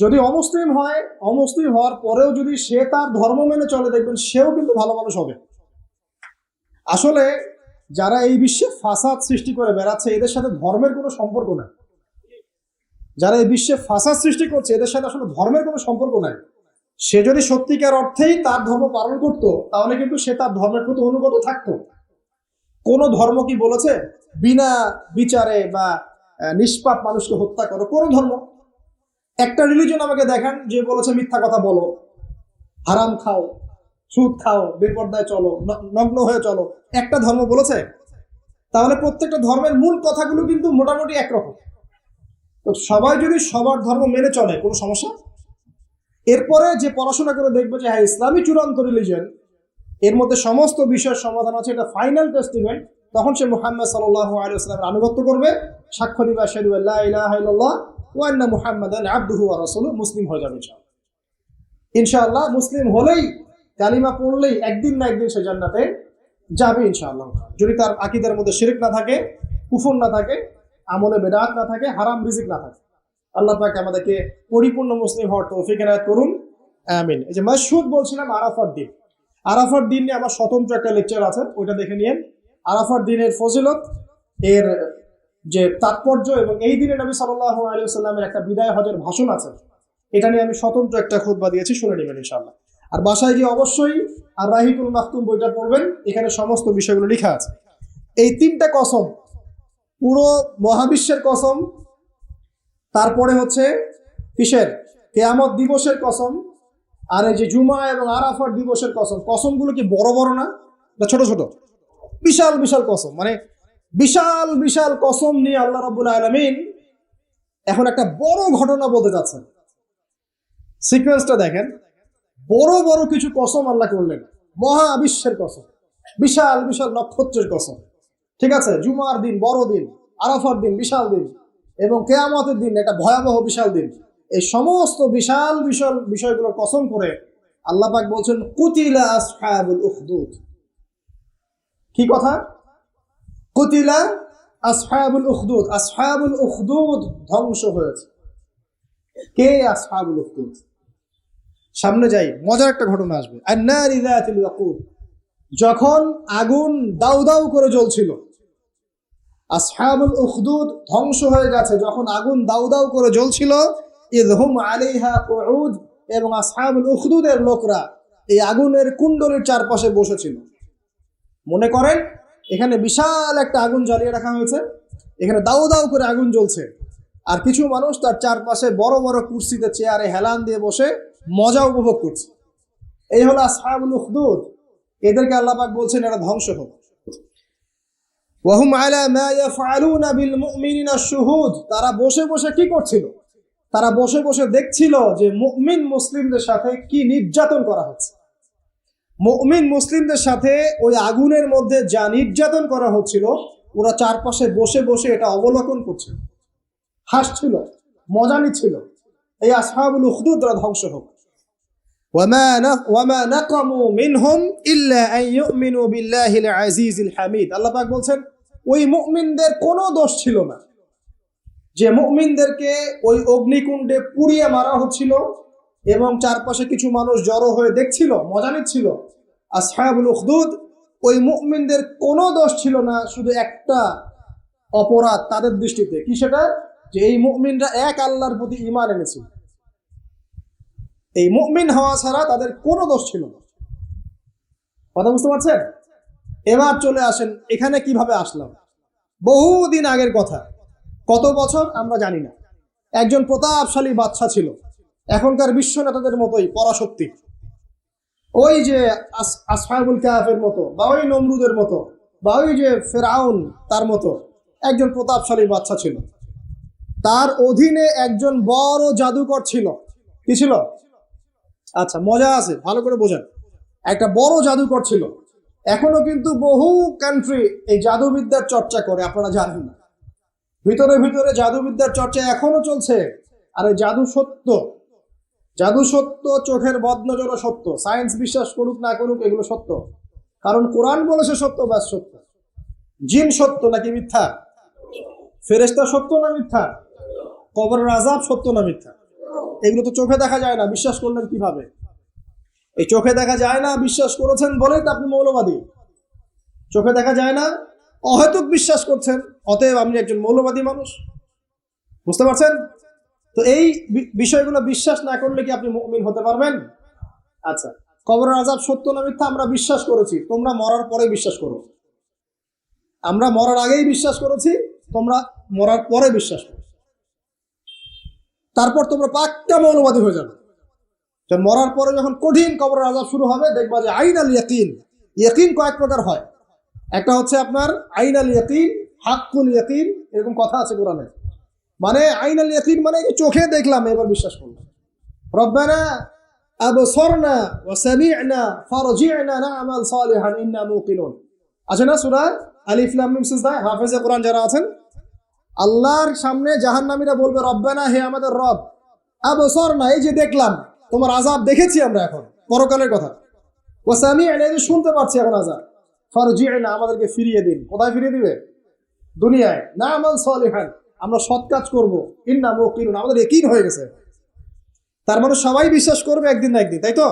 যদি অমুসলিম হয়, অমুসলিম হওয়ার পরেও যদি সে তার ধর্ম মেনে চলে দেখবেন সেও কিন্তু ভালো মানুষ হবে। আসলে যারা এই বিশ্বে ফাসাদ সৃষ্টি করে বেড়াচ্ছে এদের সাথে ধর্মের কোনো সম্পর্ক নাই। যারা এই বিশ্বে ফাসাদ সৃষ্টি করছে এদের সাথে আসলে ধর্মের কোনো সম্পর্ক নাই। সে যদি সত্যিকার অর্থেই তার ধর্ম পালন করত তাহলে কিন্তু সে তার ধর্মের প্রতি অনুগত থাকতো। কোন ধর্ম কি বলেছে বিনা বিচারে বা নিষ্পাপ মানুষকে হত্যা করো? কোন ধর্ম? একটা রিলিজন আমাকে দেখান যে বলেছে মিথ্যা কথা বলো, হারাম খাও, সুদ খাও, বেপরদায় চলো, নগ্ন হয়ে চলো। একটা ধর্ম বলেছে? তাহলে প্রত্যেকটা ধর্মের মূল কথাগুলো কিন্তু মোটামুটি একরকম। তো সবাই যদি সবার ধর্ম মেনে চলে কোনো সমস্যা। এরপরে যে পড়াশোনা করে দেখবে যে হ্যাঁ ইসলামই চূড়ান্ত রিলিজন, এর মধ্যে সমস্ত বিষয়ের সমাধান আছে, এটা ফাইনাল টেস্টিমেন্ট, তখন সে মুহাম্মদ সাল্লাল্লাহু আলাইহি ওয়াসাল্লামের আনুগত্য করবে, সাক্ষ্য দিবে আশহাদু আল্লা ইলাহা ইল্লাল্লাহ ওয়া আন্না মুহাম্মাদান আবদুহু ওয়া রাসূলুহু, মুসলিম হয়ে যাবে ইনশাআল্লাহ। মুসলিম হলেই, কালিমা পড়লেই একদিন না একদিন সে জান্নাতে যাবে ইনশাআল্লাহ, যদি তার আকীদার মধ্যে শিরক না থাকে, কুফর না থাকে, আমলে বেদাত না থাকে, হারাম রিজিক না থাকে। আল্লাহ পাক আমাদেরকে পরিপূর্ণ মুসলিম হওয়ার তৌফিক এনায়েত করুন, আমিন। এই যে মাসউদ বলছিলাম আরাফার দিন, আরাফার দিন নিয়ে আমার স্বতন্ত্র একটা লেকচার আছে, ওইটা দেখে নিয়েন। আরাফার দিনের ফজিলত, এর যে তাৎপর্য, এবং এই দিনে নবী সাল্লাল্লাহু আলাইহি ওয়াসাল্লামের একটা বিদায় হজের ভাষণ আছে, এটা নিয়ে আমি স্বতন্ত্র একটা খুতবা দিয়েছি, শুনে নেবেন ইনশাআল্লাহ। আর বাসায় গিয়ে অবশ্যই আর রাহিকুল মাখতুম বইটা পড়বেন, এখানে সমস্ত বিষয়গুলো লেখা আছে। এই তিনটা কসম, পুরো মহাবিশ্বের কসম, তারপরে হচ্ছে কিসের, কিয়ামত দিবসের কসম, আর এই যে জুমা এবং আরাফার দিবসের কসম, কসমগুলো কি বড় বড় না, ছোট ছোট? বিশাল বিশাল কসম, মানে বিশাল বিশাল কসম নিয়ে আল্লাহ রাব্বুল আলামিন এখন একটা বড় ঘটনা বলতে যাচ্ছেন। সিকোয়েন্সটা দেখেন, বড় বড় কিছু কসম আল্লাহ করলেন, মহাবিশ্বের কসম, বিশাল বিশাল নক্ষত্রের কসম, ঠিক আছে? জুমার দিন বড় দিন, আরাফার দিন বিশাল দিন, এবং কিয়ামতের দিন একটা ভয়াবহ বিশাল দিন। এই সমস্ত বিশাল বিশাল বিষয়গুলোর কসম করে আল্লাহ পাক বলছেন কুতিলা আসহাবুল উখদুদ। কি কথা? কুতিলা আসহাবুল উখদুদ, আসহাবুল উখদুদ ধ্বংস হয়েছে। কে আসহাবুল উখদুদ? সামনে যাই, মজার একটা ঘটনা আসবে। আন-নারি যাতিল ওয়াকুদ, যখন আগুন দাউ দাউ করে জ্বলছিল, আসহাবুল উখদুদ ধ্বংস হয়ে গেছে যখন আগুন দাউ দাউ করে জ্বলছিল। ইযহুম আলাইহা কুউদ, এবং আসহাবুল উখদুদের লোকরা এই আগুনের কুণ্ডলীর চারপাশে বসেছিল। মনে করেন এখানে বিশাল একটা আগুন জ্বালিয়ে রাখা হয়েছে, এখানে দাউ দাউ করে আগুন জ্বলছে, আর কিছু মানুষ তার চারপাশে বড় বড় কুরসিতে, চেয়ারে হেলান দিয়ে বসে মজা উপভোগ করছে। এই হলো আসহাবুল উখদুদ। এদেরকে আল্লাহ পাক বলছেন এরা ধ্বংস হোক। ওয়াহুম আলা মা ইয়াফআলুনা বিল মুমিনিনা শুহুদ, তারা বসে বসে কি করছিল? তারা বসে বসে দেখছিল যে মুমিন মুসলিমদের সাথে কি নির্যাতন করা হচ্ছে। মুমিন মুসলিমদের সাথে ওই আগুনের মধ্যে যা নির্যাতন করা হচ্ছিল, ওরা চারপাশে বসে বসে এটা অবলোকন করছিল, হাসছিল, মজা নিচ্ছিল। এই আসহাবুল উখদুদরা ধ্বংস হোক। ওয়ামা নাকামু মিনহুম ইল্লা আন ইউমিনু বিল্লাহিল আজিজিল হামিদ, আল্লাহ পাক বলছেন ওই মুমিনদের কোনো দোষ ছিল না যে মুমিনদেরকে ওই অগ্নিকুণ্ডে পুড়িয়ে মারা হচ্ছিল এবং চারপাশে কিছু মানুষ জড়ো হয়ে দেখছিল, মজা নিচ্ছিল। আসহাবুল উখদুদ, ওই মুমিনদের কোনো দোষ ছিল না, শুধু একটা অপরাধ তাদের দৃষ্টিতে। কি সেটা? যে এই মুমিনরা এক আল্লাহর প্রতি ঈমান এনেছিল। এই মুমিন হওয়া ছাড়া তাদের কোনো দোষ ছিল না। কথা বুঝতে পারছেন? এবার চলে আসেন এখানে কিভাবে আসলাম। বহুদিন আগের কথা, কত বছর আমরা জানি না। একজন প্রতাপশালী বাদশা ছিল, এখনকার বিশ্ব নেতাদের মতোই পরাশক্তি, ওই যে আসহাবুল কাহাফের মতো, বা ওই নমরুদের মতো, বা ওই যে ফেরাউন তার মতো একজন প্রতাপশালী বাদশা ছিল। তার অধীনে একজন বড় জাদুকর ছিল। কি ছিল? আচ্ছা, মজা আছে, ভালো করে বোঝেন। একটা বড় জাদুকর ছিল। এখনো কিন্তু বহু কান্ট্রি এই জাদুবিদ্যার চর্চা করে, আপনারা জানেন না। ভিতরে ভিতরে জাদুবিদ্যার চর্চা এখনো চলছে। আর এই জাদু সত্য, জাদু সত্য, চোখের বদনজরও সত্য। সায়েন্স বিশ্বাস করুক না করুক, এগুলো সত্য। কারণ কোরআন বলেছে সত্য, ব্যাস সত্য। জিন সত্য নাকি মিথ্যা? ফেরেশতা সত্য না মিথ্যা? কবরের আযাব সত্য না মিথ্যা? এগুলো তো চোখে দেখা যায় না, বিশ্বাস করলেন কিভাবে? এই চোখে দেখা যায় না বিশ্বাস করেছেন বলেই তো আপনি মৌলবাদী। চোখে দেখা যায় না, অহেতুক বিশ্বাস করছেন, অতএব আপনি একজন মৌলবাদী মানুষ। বুঝতে পারছেন? তো এই বিষয়গুলো বিশ্বাস না করলে কি আপনি মুমিন হতে পারবেন? আচ্ছা, কবরের আযাব সত্য না মিথ্যা আমরা বিশ্বাস করেছি, তোমরা মরার পরে বিশ্বাস করো। আমরা মরার আগেই বিশ্বাস করেছি, তোমরা মরার পরে বিশ্বাস করো। তারপর তোমরা পাক্কা মৌলবাদী হয়ে যাবে। মরার পরে যখন কঠিন কবরের আযাব শুরু হবে, দেখবা যে আইনাল ইয়াকিন, ইয়াকিন কয়েক প্রকার হয়। একটা হচ্ছে আপনার আইনাল ইয়াকিন, হাক্কুল ইয়াকিন, এরকম কথা আছে কোরআনে। মানে আইনাল ইয়াকিন মানে চোখে দেখলাম এবার বিশ্বাস করলাম। রব্বানা আবসারনা ওয়া সামি'না ফারজি'না না'মাল সালিহান ইন্না মুকিনুন। আছে না সূরা আলিফ লাম মিম সিজদা? হাফেজে কোরআন যারা আছেন, আল্লাহর সামনে জাহান্নামীরা বলবে রব্বানা, হে আমাদের রব, আবসারনা, এই যে দেখলাম তোমার আযাব দেখেছি আমরা, এখন পরকালের কথা, ওয়া সামি'না, এই যে শুনতে পাচ্ছি এখন আযাব, ফারজি'না, আমাদেরকে ফিরিয়ে দিন। কোথায় ফিরিয়ে দিবে? দুনিয়ায়। না'মাল সালিহান, আমরা সৎ কাজ করব, ইন্না মুকিনুন, আমাদের ইয়াকিন হয়ে গেছে। তার মানে সবাই বিশ্বাস করবে একদিন না একদিন, তাই তো?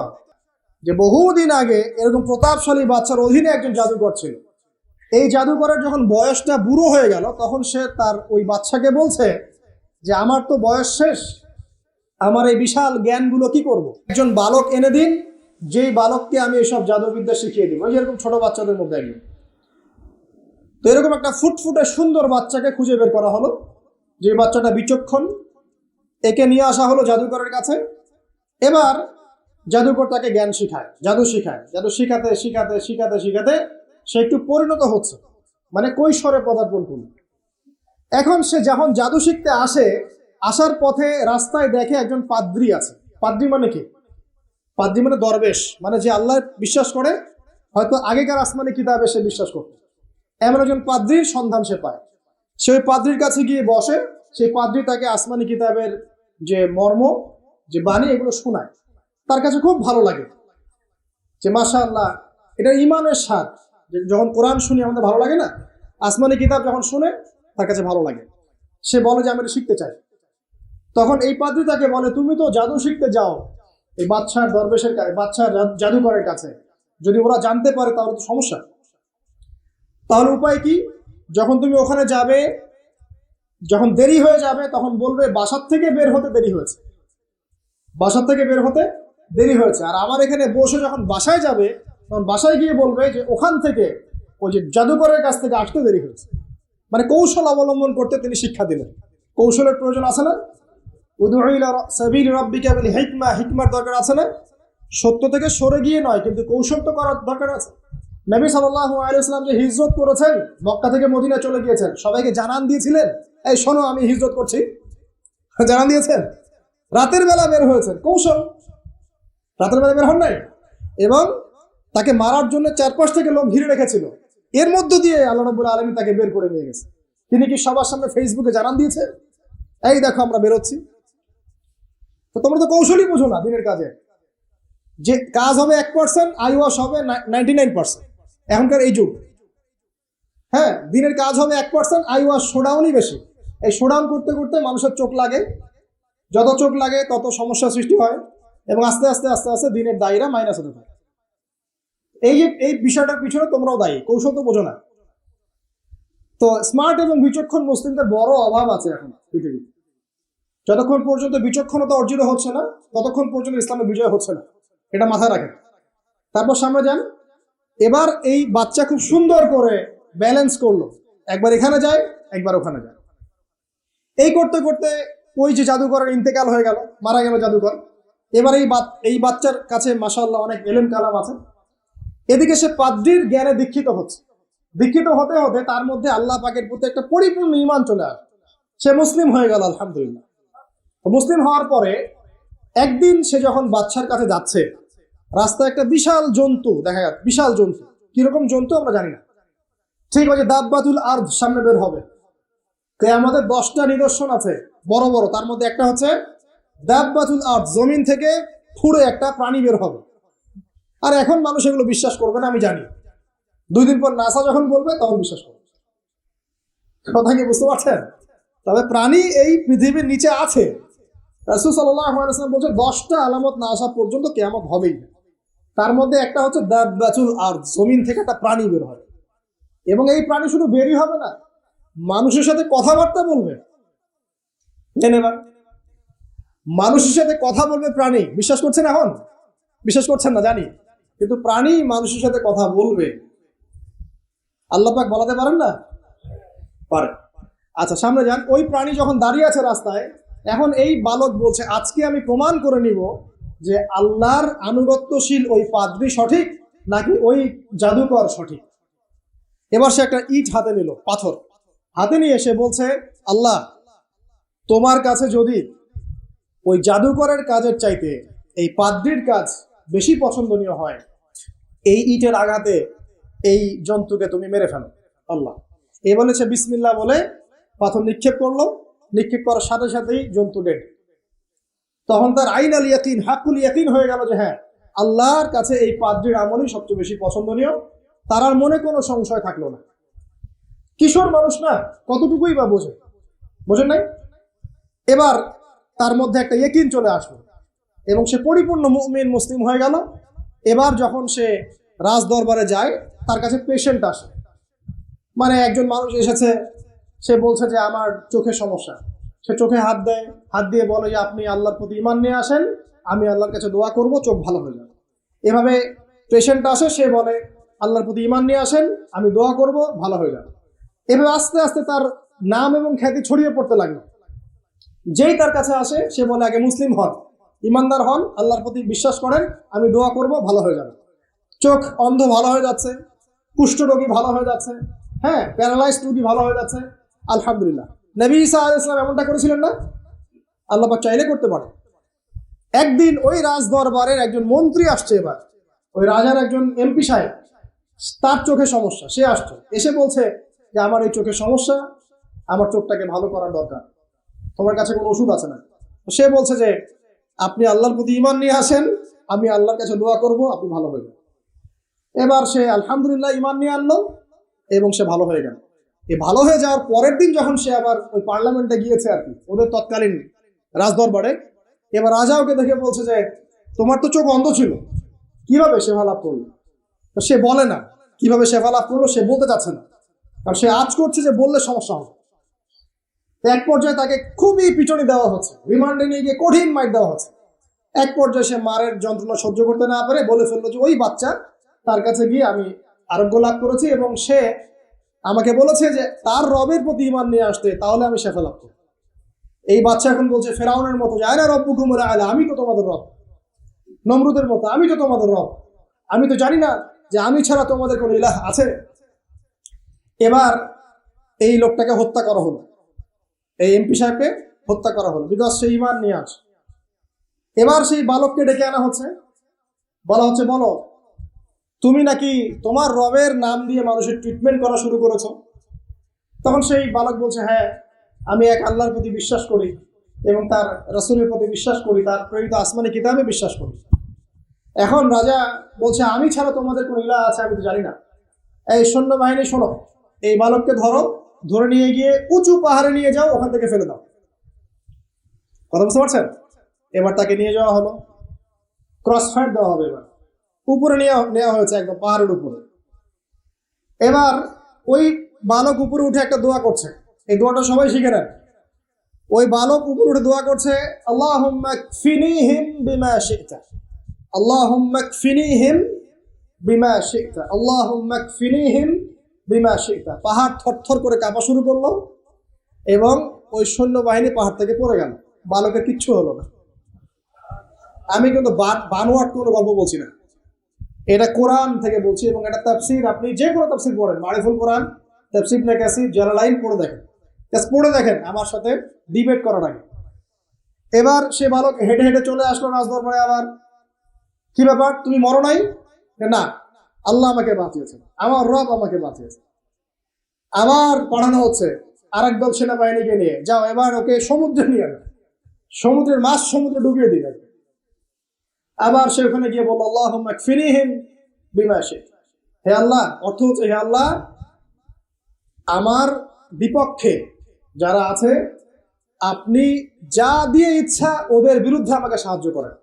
যে বহুদিন আগে এরকম প্রতাপশালী বাচ্চার অধীনে একজন জাদুকর ছিল। এই জাদুকরের যখন বয়সটা বুড়ো হয়ে গেল, তখন সে তার ওই বাচ্চাকে বলছে যে আমার তো বয়স শেষ, আমার এই বিশাল জ্ঞানগুলো কি করব? একজন বালক এনে দিন, যেই বালককে আমি এইসব জাদুবিদ্যা শিখিয়ে দিব। ওই যেরকম ছোট বাচ্চাদের মধ্যে একজন। তো এরকম একটা ফুটফুটে সুন্দর বাচ্চাকে খুঁজে বের করা হলো, যে বাচ্চাটা বিচক্ষণ। একে নিয়ে আসা হলো জাদুকরের কাছে। এবার জাদুকর তাকে জ্ঞান শিখায়, জাদু শিখায়। জাদু শিখাতে শিখাতে শিখাতে শিখাতে সে একটু পরিণত হচ্ছে, মানে কৈশোরে পদার্পণ করল। এখন সে যখন জাদু শিখতে আসে, আসার পথে রাস্তায় দেখে একজন পাদ্রী আছে। পাদ্রী মানে কি? পাদ্রী মানে দরবেশ, মানে যে আল্লাহ বিশ্বাস করে, হয়তো আগেকার আসমানি কিতাবে সে বিশ্বাস করত। এমন একজন পাদ্রীর সন্ধান সে পায়। সে ওই পাদ্রীর কাছে গিয়ে বসে। সেই পাদ্রী তাকে আসমানি কিতাবের যে মর্ম, যে বাণী, এগুলো শোনায়। তার কাছে খুব ভালো লাগে যে মাশাআল্লাহ, এটা ইমানের স্বাদ। যখন কোরআন শুনি আমাদের ভালো লাগে না? আসমানি কিতাব যখন শুনে তার কাছে ভালো লাগে। সে বলে যে আমি এটা শিখতে চাই। তখন এই পাদ্রী তাকে বলে, তুমি তো জাদু শিখতে যাও এই বাদশার দরবেশের কাছে, বাদশার জাদুকরের কাছে, যদি ওরা জানতে পারে তাহলে তো সমস্যা। তাহলে উপায় কি? যখন তুমি ওখানে যাবে, যখন দেরি হয়ে যাবে, তখন বলবে বাসার থেকে বের হতে দেরি হয়েছে, বাসার থেকে বের হতে দেরি হয়েছে। আর আমার এখানে বসে যখন বাসায় যাবে, তখন বাসায় গিয়ে বলবে যে ওখান থেকে, ওই যে জাদুকরের কাছ থেকে আসতে দেরি হয়েছে। মানে কৌশল অবলম্বন করতে তিনি শিক্ষা দিলেন। কৌশলের প্রয়োজন আছে না? উদউ ইলা সাবিলি রাব্বিকা বিল হিকমা, হিকমার দরকার আছে না? সত্য থেকে সরে গিয়ে নয়, কিন্তু কৌশল তো করার দরকার আছে। নবী সাল্লাল্লাহু আলাইহি ওয়াসাল্লাম যে হিজরত করেছেন, মক্কা থেকে মদিনা চলে গিয়েছেন, সবাইকে জানান দিয়েছিলেন, এই শোনো আমি হিজরত করছি, জানান দিয়েছেন। রাতের বেলা বের হয়েছেন, কৌশল। রাতের বেলা বের হন নাই, এবং তাকে মারার জন্য চারপাশ থেকে লোক ঘিরে রেখেছিল। এর মধ্য দিয়ে আল্লাহ রাব্বুল আলামিন তাকে বের করে নিয়ে গেছে। তিনি কি সবার সামনে ফেসবুকে জানান দিয়েছে, এই দেখো আমরা বেরোচ্ছি? তো তোমরা তো কৌশলই বুঝো না দিনের কাজে। যে কাজ হবে 1%, আইওয়াশ হবে 99%। এখনকার এই যুগ, হ্যাঁ, দিনের কাজ হবে 1%, আইওয়াশ শোডাউনই বেশি। এই শোডাউন করতে করতে মানুষের চোখ লাগে, যত চোখ লাগে তত সমস্যা সৃষ্টি হয়, এবং আস্তে আস্তে আস্তে আস্তে দিনের দায়রা মাইনাস হতে থাকে। এই বিষয়টার পিছনে তোমরাও দায়ী, কৌশল তো বোঝো না। তো স্মার্ট এবং বিচক্ষণ মুসলিমদের বড় অভাব আছে এখন পৃথিবীতে। যতক্ষণ পর্যন্ত বিচক্ষণতা অর্জিত হচ্ছে না, ততক্ষণ পর্যন্ত ইসলামের বিজয় হচ্ছে না, এটা মাথায় রাখেন। তারপর সামনে যান। এবার এই বাচ্চা খুব সুন্দর করে ব্যালেন্স করলো, একবার এখানে যায়, একবার ওখানে যায়। এই করতে করতে ওই যে জাদুকরের ইন্তেকাল হয়ে গেল, মারা গেল জাদুকর। এবার এই বাচ্চার কাছে মাশাআল্লাহ অনেক এলেম কালাম আছে। এদিকে সে পাদ্রীর জ্ঞানে দীক্ষিত হচ্ছে। দীক্ষিত হতে হতে তার মধ্যে আল্লাহ পাকের প্রতি একটা পরিপূর্ণ ঈমান চলে আসে। সে মুসলিম হয়ে গেল, আলহামদুলিল্লাহ। মুসলিম হওয়ার পরে একদিন সে যখন বাচ্চার কাছে যাচ্ছে, রাস্তায় একটা বিশাল জন্তু দেখা যাচ্ছে। বিশাল জন্তু, কিরকম জন্তু আমরা জানি না। ঠিক আছে, দাব্বাতুল আরদ সামনে বের হবে। কিয়ামতের 10টা নিদর্শন আছে বড় বড়, তার মধ্যে একটা হচ্ছে দাব্বাতুল আরদ, জমিন থেকে ফুড়ে একটা প্রাণী বের হবে। আর এখন মানুষ এগুলো বিশ্বাস করবে না, আমি জানি। 2 দিন পর নাসা যখন বলবে তখন বিশ্বাস করবে। কথা কি বুঝতে পারছেন? তবে প্রাণী এই পৃথিবীর নিচে আছে। রাসূল সাল্লাল্লাহু আলাইহি ওয়াসাল্লাম বলছে 10টা আলামত না আসা পর্যন্ত কিয়ামত হবেই না। তার মধ্যে একটা হচ্ছে দাব্বাতুল আরদ, জমিন থেকে একটা প্রাণী বের হবে। এবং এই প্রাণী শুধু বেরই হবে না, মানুষের সাথে কথাবার্তা বলবে। এবার মানুষের সাথে কথা বলবে প্রাণী। বিশ্বাস করছেন? এখন বিশ্বাস করছেন না জানি, কিন্তু প্রাণী মানুষের সাথে কথা বলবে। আল্লাহ পাক বলাতে পারেন না? পারে। আচ্ছা, সামনে যান। ওই প্রাণী যখন দাঁড়িয়ে আছে রাস্তায়, এখন এই বালক বলছে আজকে আমি প্রমাণ করে নিব যে আল্লাহর আনুগত্যশীল ওই পাদ্রী সঠিক নাকি ওই জাদুকর সঠিক। এবার সে একটা ইট হাতে নিল, পাথর হাতে নিয়ে সে বলছে, আল্লাহ, তোমার কাছে যদি ওই জাদুকরের কাজের চাইতে এই পাদ্রির কাজ বেশি পছন্দনীয় হয়, এই ইটের আঘাতে এই জন্তুকে তুমি মেরে ফেলো আল্লাহ। এই বলেছে বিসমিল্লাহ বলে পাথর নিক্ষেপ করলো, নিক্ষেপ করার সাথে সাথেই জন্তু ডেড। তখন তার আইন আল ইয়াকিন, হাকুল ইয়াকিন হয়ে গেল যে হ্যাঁ, আল্লাহর কাছে এই পাদ্রির আমলই সবচেয়ে বেশি পছন্দনীয়। তার আর মনে কোনো সংশয় থাকলো না। কিশোর মানুষ না, কতটুকুই বা বোঝেন নাই? এবার তার মধ্যে একটা ইয়াকিন চলে আসলো এবং সে পরিপূর্ণ মুমিন মুসলিম হয়ে গেল। এবার যখন সে রাজ দরবারে যায়, তার কাছে পেশেন্ট আসে, মানে একজন মানুষ এসেছে, সে বলছে যে আমার চোখের সমস্যা। সে চোখে হাত দেয়, হাত দিয়ে বলে যে আপনি আল্লাহর প্রতি ঈমান নিয়ে আসেন, আমি আল্লাহর কাছে দোয়া করব, চোখ ভালো হয়ে যাবে। এভাবে পেশেন্ট আসে, সে বলে আল্লাহর প্রতি ঈমান নিয়ে আসেন, আমি দোয়া করব, ভালো হয়ে যাবে। এভাবে আস্তে আস্তে তার নাম এবং খ্যাতি ছড়িয়ে পড়তে লাগলো। যেই তার কাছে আসে সে বলে আগে মুসলিম হন, ইমানদার হন, আল্লাহর প্রতি বিশ্বাস করেন, আমি দোয়া করব, ভালো হয়ে যাবে। চোখ অন্ধ ভালো হয়ে যাচ্ছে, কুষ্ঠ রোগী ভালো হয়ে যাচ্ছে, হ্যাঁ, প্যারালাইজড রোগী ভালো হয়ে যাচ্ছে, আলহামদুলিল্লাহ। নবী ঈসা আলাইহিস সালাম এমনটা করেছিলেন না? আল্লাহ পাক চাইলে করতে পারে। একদিন ওই রাজ দরবারের একজন মন্ত্রী আসছে, এবার ওই রাজার একজন এমপি সাহেব, তার চোখে সমস্যা, সে আসছে, এসে বলছে যে আমার এই চোখের সমস্যা, আমার চোখটাকে ভালো করার দরকার, তোমার কাছে কোনো ওষুধ আছে না? সে বলছে যে আপনি আল্লাহর প্রতি ঈমান নিয়ে আসেন, আমি আল্লাহর কাছে দোয়া করব, আপনি ভালো হয়ে যাবেন। এবার সে আলহামদুলিল্লাহ ঈমান নিয়ে আনলো এবং সে ভালো হয়ে গেল। এই ভালো হয়ে যাওয়ার পরের দিন যখন সে আবার ওই পার্লামেন্টে গিয়েছে আর কি, ওদের তৎকালীন রাজদরবারে, এবার রাজা ওকে দেখে বলছে যে তোমার তো চোখ অন্ধ ছিল, কিভাবে সেবা লাভ করলো? তো সে বলে না কিভাবে সেবা লাভ করলো, সে বলতে চাচ্ছে না, কারণ সে আজ করছে যে বললে সমস্যা হবে। এক পর্যায়ে তাকে খুবই পিটনি দেওয়া হচ্ছে, রিমান্ডে নিয়ে গিয়ে কঠিন মাইর দেওয়া হচ্ছে। এক পর্যায়ে সে মারের যন্ত্রণা সহ্য করতে না পারে বলে ফেললো যে ওই বাচ্চা, তার কাছে গিয়ে আমি আরোগ্য লাভ করেছি এবং সে আমাকে বলেছে যে তার রবের প্রতি ঈমান নিয়ে আসতে, তাহলে আমি শেফা লাভ করব। এই বাচ্চা এখন বলছে ফেরাউনের মতো যে আয়না রব্বুকুম আলা, আমি তো তোমাদের রব। নমরুদের মতো, আমি তো তোমাদের রব, আমি তো জানি না যে আমি ছাড়া তোমাদের কোনো ইলাহ আছে। এবার এই লোকটাকে হত্যা করা হলো, এই এমপি সাহেবকে হত্যা করা হলো, বিকজ সে ঈমান নিয়ে আসে। এবার সেই বালককে ডেকে আনা হচ্ছে, বলা হচ্ছে বলো তুমি নাকি তোমার রবের নাম দিয়ে মানুষের ট্রিটমেন্ট করা শুরু করেছো? তখন সেই বালক বলছে হ্যাঁ, আমি এক আল্লাহর প্রতি বিশ্বাস করি এবং তার রাসূলের প্রতি বিশ্বাস করি, তার প্রেরিত আসমানি কিতাবে বিশ্বাস করি। এখন রাজা বলছে আমি ছাড়া তোমাদের কোন ইলাহ আছে আমি তো জানি না। এই সৈন্যবাহিনী শোনো, এই বালককে ধরো, ধরে নিয়ে গিয়ে উঁচু পাহাড়ে নিয়ে যাও, ওখান থেকে ফেলে দাও। কথা বুঝতে পারছেন? এবার তাকে নিয়ে যাওয়া হলো, ক্রস ফায়ার দেওয়া হবে, এবার উপরে নেওয়া হয়েছে, একদম পাহাড়ের উপরে। এবার ওই বালক উপরে উঠে একটা দোয়া করছে, এই দোয়াটা সবাই শিখে নেন। ওই বালক উপরে উঠে দোয়া করছে আল্লাহুম্মা কফিনিহিম বিমা শি'তা, আল্লাহুম্মা কফিনিহিম বিমা শি'তা, আল্লাহুম্মা কফিনিহিম বিমা শি'তা। পাহাড় থরথর করে কাঁপা শুরু করলো এবং ওই সৈন্যবাহিনী পাহাড় থেকে পড়ে গেল, বালকের কিচ্ছু হলো না। আমি কিন্তু বানোয়াট কোনো গল্প বলছি না, এটা কোরআন থেকে বলছি এবং এটা তাফসীর, আপনি যে কোনো তাফসীর পড়েন, মারিফুল কোরআন, তাফসীর ইবনে কাসির, জালালাইন পড়ে দেখেন, পড়ে দেখেন আমার সাথে ডিবেট করার আগে। এবার সে বালক হেঁটে হেঁটে চলে আসলো রাজদরবারে। আবার কি ব্যাপার, তুমি মরো নাই? না, আল্লাহ আমাকে বাঁচিয়েছে, আমার রব আমাকে বাঁচিয়েছে। আবার পাঠানো হচ্ছে আরেক দল সেনাবাহিনীকে নিয়ে, যাও এবার ওকে সমুদ্রে নিয়ে যাও, সমুদ্রের মাছ সমুদ্রে ডুবিয়ে দিবে। আবার সে ওখানে গিয়ে বলল আল্লাহুম্মা কফিনিহিম বিমা শি'তা, হে আল্লাহ, অর্থ হচ্ছে হে আল্লাহ, আমার বিপক্ষে যারা আছে আপনি যা দিয়ে ইচ্ছা ওদের বিরুদ্ধে আমাকে সাহায্য করেন।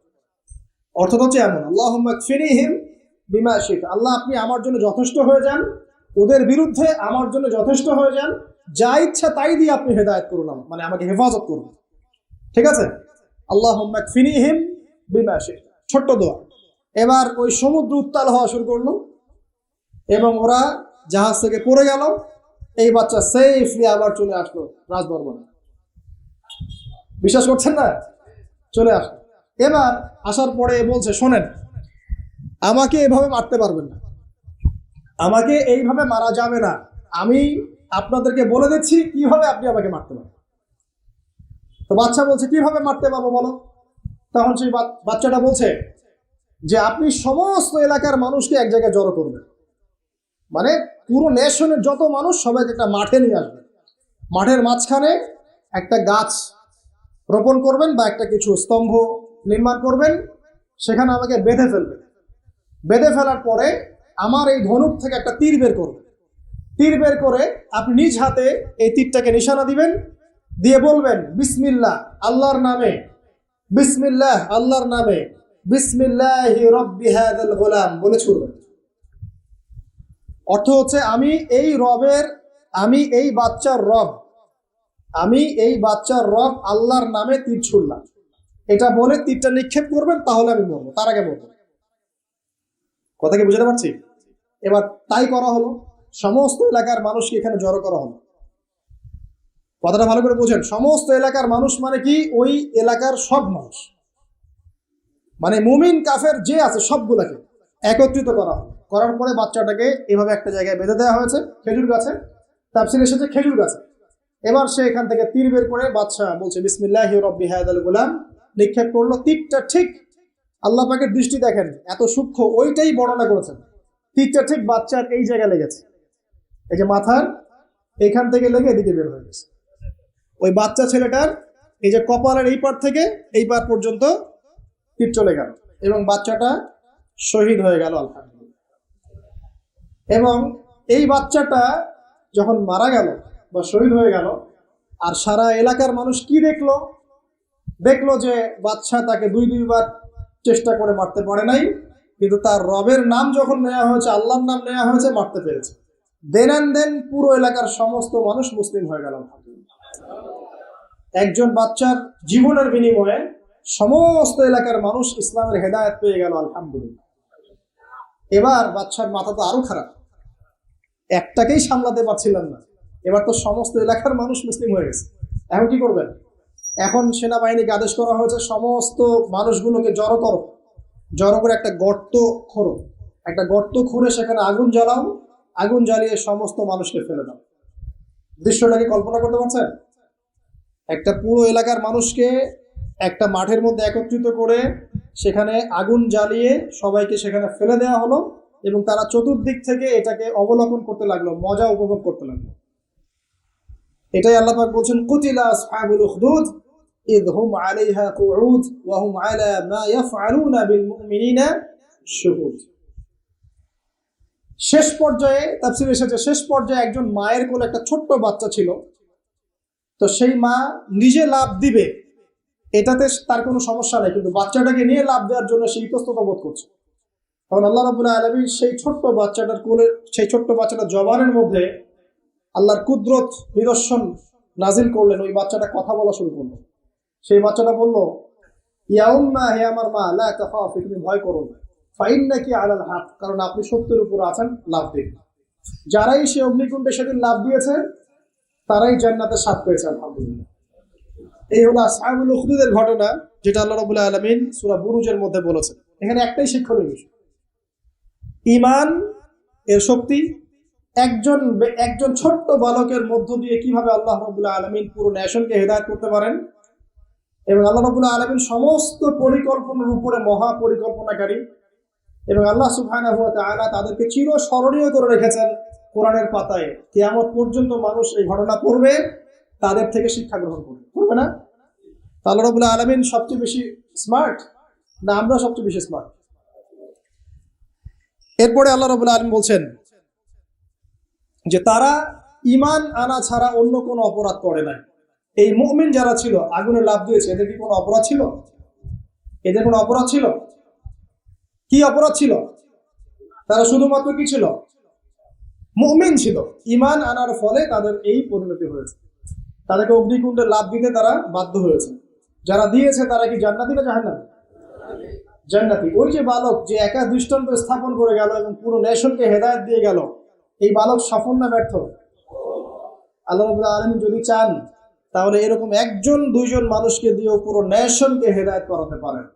অর্থ হচ্ছে এমন, আল্লাহুম্মা কফিনিহিম বিমা শি'তা, আল্লাহ আপনি আমার জন্য যথেষ্ট হয়ে যান, ওদের বিরুদ্ধে আমার জন্য যথেষ্ট হয়ে যান, যা ইচ্ছা তাই দিয়ে আপনি হেদায়েত করুন, মানে আমাকে হেফাজত করুন। ঠিক আছে, আল্লাহুম্মা কফিনিহিম বিমা শি'তা, ছোট্ট দোয়া। এবার ওই সমুদ্র উত্তাল হওয়া শুরু করলো এবং ওরা জাহাজ থেকে পড়ে গেল। এই বাচ্চা সেফলি আবার চলে আসলো রাজদরবারে। বিশ্বাস করছেন না? চলে আসলো। এবার আসার পরে বলছে শোনেন, আমাকে এভাবে মারতে পারবেন না, আমাকে এইভাবে মারা যাবে না, আমি আপনাদেরকে বলে দিচ্ছি কিভাবে আপনি আমাকে মারতে পারেন। তো বাচ্চা বলছে কিভাবে মারতে পারবো বলো। তখন সেই বাচ্চাটা বলছে যে আপনি সমস্ত এলাকার মানুষকে এক জায়গায় জড়ো করবেন, মানে পুরো নেশনের যত মানুষ সবাইকে একটা মাঠে নিয়ে আসবেন, মাঠের মাঝখানে একটা গাছ রোপণ করবেন বা একটা কিছু স্তম্ভ নির্মাণ করবেন, সেখানে আমাকে বেঁধে ফেলবেন। বেঁধে ফেলার পরে আমার এই ধনুক থেকে একটা তীর বের করবেন। তীর বের করে আপনি নিজ হাতে এই তীরটাকে নিশানা দিবেন, দিয়ে বলবেন বিসমিল্লাহ আল্লাহর নামে, বিসমিল্লাহ আল্লাহর নামে, বিসমিল্লাহি রব্বি হাযাল গোলাম বলে ছুড়বেন। অর্থ হচ্ছে আমি এই বাচ্চার রব আল্লাহর নামে তীর ছুড়লাম, এটা বলে তীরটা নিক্ষেপ করবেন, তাহলে আমি মরবো, তার আগে মরবো। কথা কি বুঝতে পারছি? এবার তাই করা হলো, সমস্ত এলাকার মানুষকে এখানে জড়ো করা হলো। কথাটা ভালো করে বোঝেন, সমস্ত এলাকার মানুষ মানে কি ওই এলাকার সব মানুষ, মানে মুমিন কাফের যে আছে সবগুলাকে একত্রিত করা হলো। করার পরে বাচ্চাটাকে এভাবে একটা জায়গায় বেঁধে দেওয়া হয়েছে, খেজুর গাছে, তাফসীরে এসেছে খেজুর গাছে। এবার সে এখান থেকে তীর বের করে বাদশা বলছে বিসমিল্লাহি রব্বি হাযাল গোলাম, নিক্ষেপ করলো। তীরটা ঠিক আল্লাহ পাকের দৃষ্টি দেখেন এত সূক্ষ্ম, ওইটাই বর্ণনা করেছেন। তীরটা ঠিক বাচ্চার এই জায়গায় লেগেছে, এই যে মাথার এখান থেকে লেগে এদিকে বের হয়ে গেছে। ওই বাচ্চা ছেলেটার এই যে কপালের এই পার থেকে এই পার পর্যন্ত তীর চলে গেল এবং বাচ্চাটা শহীদ হয়ে গেল আলহামদুলিল্লাহ। এবং এই বাচ্চাটা যখন মারা গেল বা শহীদ হয়ে গেল, আর সারা এলাকার মানুষ কি দেখলো যে বাচ্চা তাকে দুইবার চেষ্টা করে মারতে পারে নাই, কিন্তু তার রবের নাম যখন নেওয়া হয়েছে, আল্লাহর নাম নেওয়া হয়েছে, মারতে পেরেছে। দেন পুরো এলাকার সমস্ত মানুষ মুসলিম হয়ে গেল আলহামদুলিল্লাহ। একজন বাচ্চার জীবনের বিনিময়ে সমস্ত এলাকার মানুষ ইসলামের হেদায়েত পেয়ে গেল আলহামদুলিল্লাহ। এবার বাচ্চার মাথা তো আরো খারাপ, একটাকেই সামলাতে পারছিলেন না, এবার তো সমস্ত এলাকার মানুষ মুসলিম হয়ে গেছে। এখন কি করবেন? এখন সেনাবাহিনীকে আদেশ করা হয়েছে সমস্ত মানুষগুলোকে জড়ো করে একটা গর্ত খুঁড়ে সেখানে আগুন জ্বালাও, আগুন জ্বালিয়ে সমস্ত মানুষকে ফেলে দাও। দৃশ্যটাকে কল্পনা করতে পারছেন? একটা পুরো এলাকার মানুষকে একটা মাঠের মধ্যে একত্রিত করে সেখানে আগুন জ্বালিয়ে সবাইকে সেখানে ফেলে দেওয়া হলো এবং তারা চতুর্দিক থেকে এটাকে অবলোকন করতে লাগলো, মজা উপভোগ করতে লাগলো। এটাই আল্লাহ পাক বলছেন কুতিলা আসহাবুল উখদুদ ইয হুম আলাইহা কুউদ ওয়া হুম আলা মা ইয়াফআলুনা বিল মুমিনিনা শুহুদ। শেষ পর্যায়ে তাফসীরে এসেছে, শেষ পর্যায়ে একজন মায়ের কোলে একটা ছোট্ট বাচ্চা ছিল। তো সেই মা নিজে লাভ দিবে এটাতে তার কোনো সমস্যা নেই, কিন্তু বাচ্চাটাকে নিয়ে লাভ দেওয়ার জন্য সে ইতস্তত বোধ করছে। তখন আল্লাহ রাব্বুল আলামিন সেই ছোট্ট বাচ্চাটার জবানের মধ্যে আল্লাহর কুদরত নিদর্শন নাজিল করলেন। ওই বাচ্চাটা কথা বলা শুরু করলো। সেই বাচ্চাটা বলল, ইয়া উম্মা, হে আমার মা, লা তাখাফি, তুমি ভয় করো না, ফাইন্নাকি আলাল হক, কারণ আপনি সত্যের উপর আছেন, লাভ দিন। যারাই সে অগ্নিকুণ্ডে সেদিন লাভ দিয়েছে তারাই জান্নাতের স্বাদ পেয়েছে আলহামদুলিল্লাহ। এই হলো আসহাবুল উখদুদের ঘটনা, যেটা আল্লাহ রাব্বুল আলামিন সূরা বুরুজের মধ্যে বলেছেন। এখানে একটাই শিক্ষণীয় বিষয়, ঈমান এর শক্তি একজন ছোট্ট বালকের মধ্য দিয়ে কিভাবে আল্লাহ রাব্বুল আলামিন পুরো নেশনকে হেদায়েত করতে পারেন। এবং আল্লাহ রাব্বুল আলামিন সমস্ত পরিকল্পনার উপরে মহা পরিকল্পনাকারী, এবং আল্লাহ সুবহানাহু ওয়া তাআলা তাদেরকে চিরস্মরণীয় করে রেখেছেন কোরআনের পাতায়। কিয়ামত পর্যন্ত মানুষ এই ঘটনা পড়বে, তাদের থেকে শিক্ষা গ্রহণ করবে না? আল্লাহ রাব্বুল আলামিন সবচেয়ে বেশি স্মার্ট না আমরা সবচেয়ে বেশি স্মার্ট? এরপরে আল্লাহ রাব্বুল আলামিন বলছেন যে তারা ঈমান আনা ছাড়া অন্য কোনো অপরাধ করে নাই। এই মুমিন যারা ছিল আগুনে লাফ দিয়েছে, এদের কি কোনো অপরাধ ছিল? এদের কোনো অপরাধ ছিল? কি অপরাধ ছিল? তারা শুধুমাত্র কি ছিল? মুমিন ছিল। ঈমান আনার ফলে তাদের এই পরিণতি হয়েছে, তাদেরকে অগ্নিকুণ্ডে লাফ দিতে তারা বাধ্য হয়েছে। যারা দিয়েছে তারা কি জান্নাতি না জাহান্নামী? জান্নাতি। ওই যে বালক যে একা দৃষ্টান্ত স্থাপন করে গেল এবং পুরো নেশনকে হেদায়েত দিয়ে গেল, এই বালক সফল না ব্যর্থ? আল্লাহ রাব্বুল আলামিন যদি চান তাহলে এরকম একজন দুইজন মানুষকে দিয়েও পুরো নেশনকে হেদায়েত করাতে পারেন।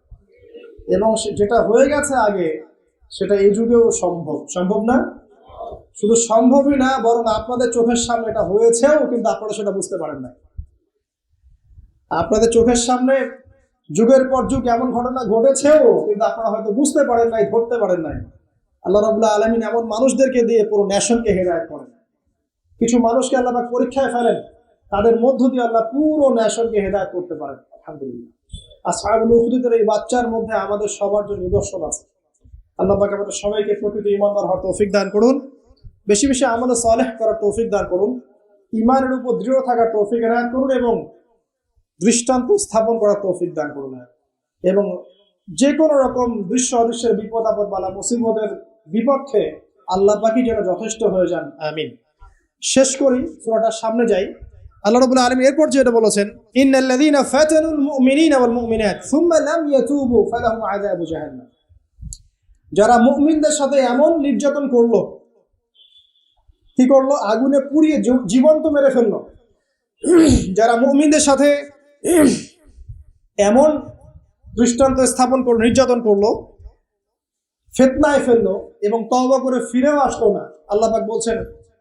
এবং যেটা হয়ে গেছে আগে সেটা এই যুগেও সম্ভব না? শুধু সম্ভবই না, বরং আপনাদের চোখের সামনে এটা হয়েছেও, কিন্তু আপনারা সেটা বুঝতে পারেন না। আপনাদের চোখের সামনে যুগের পর যুগ এমন ঘটনা ঘটেছেও, কিন্তু আপনারা হয়তো বুঝতে পারেন নাই, ধরতে পারেন নাই। আল্লাহ রাব্বুল আলামিন এমন মানুষদেরকে দিয়ে পুরো নেশনকে হেদায়েত করেন। কিছু মানুষকে আল্লাহ পাক পরীক্ষায় ফেলেন, তাদের মধ্য দিয়ে আল্লাহ পুরো নেশনকে হেদায়েত করতে পারেন। আলহামদুলিল্লাহ। আসহাবুল উখদুদের এই বাচ্চার মধ্যে আমাদের সবার জন্য নিদর্শন আছে। আল্লাহ পাক আমাদের সবাইকে প্রকৃত ঈমানদার হওয়ার তৌফিক দান করুন, বেশি বেশি আমলে সালেহ করার তৌফিক দান করুন, ঈমানের উপর দৃঢ় থাকার তৌফিক এনায়েত করুন, এবং দৃষ্টান্ত স্থাপন করার তৌফিক দান করুন, এবং যে কোনো রকম দৃশ্য অদৃশ্যের বিপদ আপদ বালা মুসিবতের বিপক্ষে আল্লাহ পাকই যেন যথেষ্ট হয়ে যান। আমিন। শেষ করি, সূরাটার সামনে যাই। আল্লাহ রাব্বুল আলামিন এরপর যেটা বলেছেন, ইন্নাল্লাযীনা ফাতানুল মুমিনিনা ওয়াল মুমিনাত সুম্মা লাম ইয়াতুবু ফালাহুম আযাবু জাহান্নাম। যারা মুমিনদের সাথে এমন নির্যাতন করলো, কি করলো? আগুনে পুড়িয়ে জীবন্ত মেরে ফেললো। যারা মুমিনদের সাথে এমন দৃষ্টান্ত স্থাপন করলো, নির্যাতন করলো, ফিতনায় ফেললো এবং তওবা করে ফিরেও আসলো না, আল্লাহ পাক বলছেন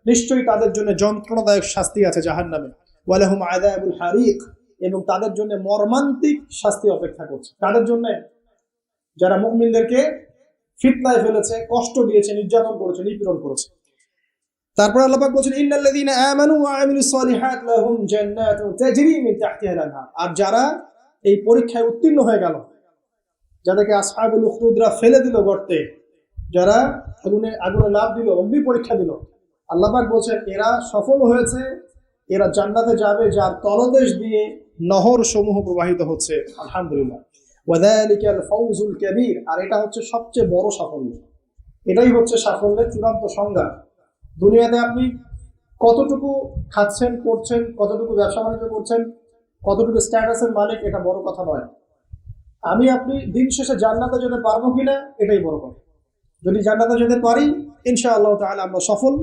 নিশ্চয়ই তাদের জন্য যন্ত্রণাদায়ক শাস্তি আছে জাহান্নামে। ওয়ালাহুম আযাবুল হারিক, এবং তাদের জন্য মর্মান্তিক শাস্তি অপেক্ষা করছে। তাদের জন্য যারা মুমিনদেরকে ফিতনায় ফেলেছে, কষ্ট দিয়েছে, নির্যাতন করেছে, নিপীড়ন করেছে। তারপর আল্লাহ পাক বলেছেন, ইন্নাল্লাযীনা আমানু ওয়া আমিলুস সালিহাত লাহুম জান্নাতুন তাজরি মিন তাহতিহাল আনহার। আর যারা এই পরীক্ষায় উত্তীর্ণ হয়ে গেল, যাদেরকে আসহাবুল উখদুদরা ফেলে দিল গর্তে, যারা আগুনে লাফ দিল, অগ্নি পরীক্ষা দিল, আল্লাহ পাক বলছেন এরা সফল হয়েছে, এরা জান্নাতে যাবে যার তলদেশ দিয়ে নহর সমূহ প্রবাহিত হচ্ছে। আলহামদুলিল্লাহ। ওয়াযালিকাল ফাউজুল কাবীর। আর এটা হচ্ছে সবচেয়ে বড় সাফল্য। এটাই হচ্ছে সাফল্যের চূড়ান্ত সংজ্ঞা। দুনিয়াতে আপনি কতটুকু খাচ্ছেন, করছেন, কতটুকু ব্যবসা বাণিজ্য করছেন, কতটুকু স্ট্যাটাসের মালিক, এটা বড় কথা নয়। আপনি দিন শেষে জান্নাতে যেতে পারবো কিনা, এটাই বড় কথা। যদি জান্নাতে যেতে পারি, ইনশাআল্লাহ তাআলা আমরা সফল।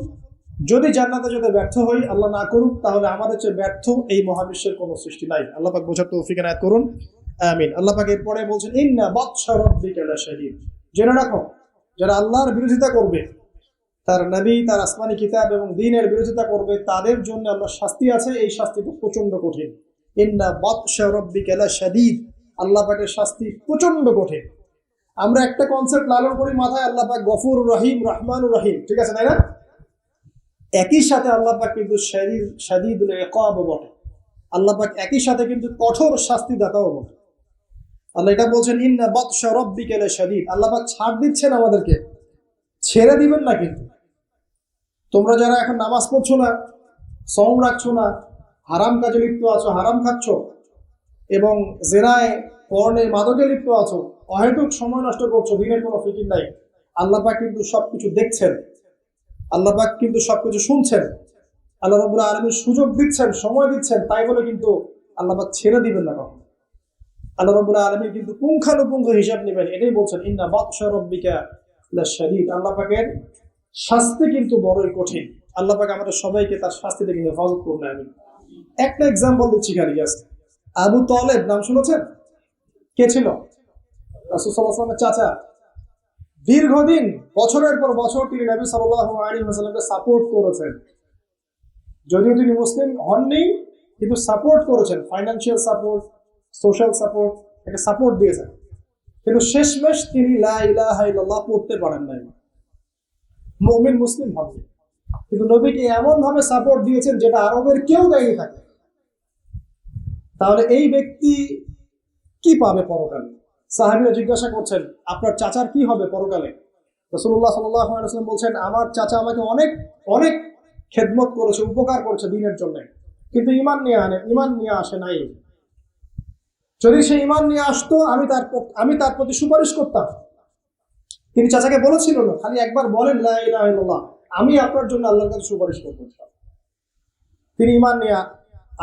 যদি জান্নাতে যেতে ব্যর্থ হই, আল্লাহ না করুক, তাহলে আমাদের চেয়ে ব্যর্থ এই মহাবিশ্বের কোনো সৃষ্টি নাই। আল্লাহ পাক বোঝার তৌফিক এনায়েত করুন। আমিন। আল্লাহ পাক এরপরে বলছেন, ইন্না বাতশা রাব্বিকা লাশাদীদ। জেনে রাখো, যারা আল্লাহর বিরোধিতা করবে, তার নবী, তার আসমানি কিতাব এবং দ্বীনের বিরোধিতা করবে, তাদের জন্য আল্লাহর শাস্তি আছে। এই শাস্তিটা প্রচন্ড কঠিন। ইন্না বাতশা রাব্বিকা লাশাদীদ। আল্লাহ পাকের শাস্তি প্রচন্ড কঠিন। আমরা একটা কনসেপ্ট লালন করি মাথায়, আল্লাহ পাক গফুর রহিম, রহমানুর রহিম, ঠিক আছে, তাই না? একই সাথে আল্লাহ পাক কিন্তু শাদীদুল ইকাব বটে। আল্লাহ পাক একই সাথে কিন্তু কঠোর শাস্তিদাতাও বটে। আল্লাহ এটা বলছেন, ইন্না বাতশা রাব্বিকা লাশাদীদ। আল্লাহ পাক ছাড় দিচ্ছেন আমাদেরকে, ছেড়ে দিবেন না। কিন্তু তোমরা যারা এখন নামাজ পড়ছো না, সওম রাখছো না, হারাম কাজে লিপ্ত আছো, হারাম খাচ্ছ, এবং জেনায়, পর্নে, মাদকে লিপ্ত আছো, অহেতুক সময় নষ্ট করছো, দিনের কোনো ফিকির নাই, আল্লাহ পাক কিন্তু সবকিছু দেখছেন, আল্লাহ পাক কিন্তু সবকিছু শুনছেন। আল্লাহ রাব্বুল আলামিন সুযোগ দিচ্ছেন, সময় দিচ্ছেন, তাই বলে কিন্তু আল্লাহ পাক ছেড়ে দিবেন না কখনো। আল্লাহ রাব্বুল আলামিন কিন্তু পুঙ্খানুপুঙ্খ হিসাব নেবেন। এটাই বলছেন, ইন্না বাতশা রাব্বিকা লাশাদীদ। আল্লাহ পাকের শাস্তি কিন্তু বড়ই কঠিন। আল্লাহ পাক আমাদের সবাইকে তার শাস্তি থেকে হেফাজত করুন। আমিন। একটা এক্সাম্পল দিচ্ছি খালি জাস্ট। আবু তালেব নাম শুনেছেন? কে ছিল? রাসূল সাল্লাল্লাহু আলাইহি ওয়াসাল্লামের চাচা। দীর্ঘদিন, বছরের পর বছর তিনি নবী সাল্লাল্লাহু আলাইহি ওয়াসাল্লামকে সাপোর্ট করেছেন। যদিও তিনি মুসলিম হননি, কিন্তু সাপোর্ট করেছেন, ফাইন্যান্সিয়াল সাপোর্ট, সোশ্যাল সাপোর্ট, একটা সাপোর্ট দিয়েছেন। কিন্তু শেষমেশ তিনি লা ইলাহা ইল্লাল্লাহ পড়তে পারেন নাই, মুমিন মুসলিম হবে। কিন্তু নবীকে এমন ভাবে সাপোর্ট দিয়েছেন যেটা আরবের কেউ দেয়নি থাকে। তাহলে এই ব্যক্তি কি পাবে পরকালে? সাহাবীরা জিজ্ঞাসা করছেন, আপনার চাচার কি হবে পরকালে? রাসূলুল্লাহ সাল্লাল্লাহু আলাইহি ওয়াসাল্লাম বলছেন, আমার চাচা আমাকে অনেক অনেক খেদমত করেছে, উপকার করেছে দ্বীনের জন্য, কিন্তু ঈমান নিয়ে আসে নাই। যদি সে ঈমান নিয়ে আসতো, আমি তার প্রতি সুপারিশ করতাম। তিনি চাচাকে বলেছিল না, খালি একবার বলেন লা ইলাহা ইল্লাল্লাহ, আমি আপনার জন্য আল্লাহর কাছে সুপারিশ করব। তিনি ঈমান নিয়ে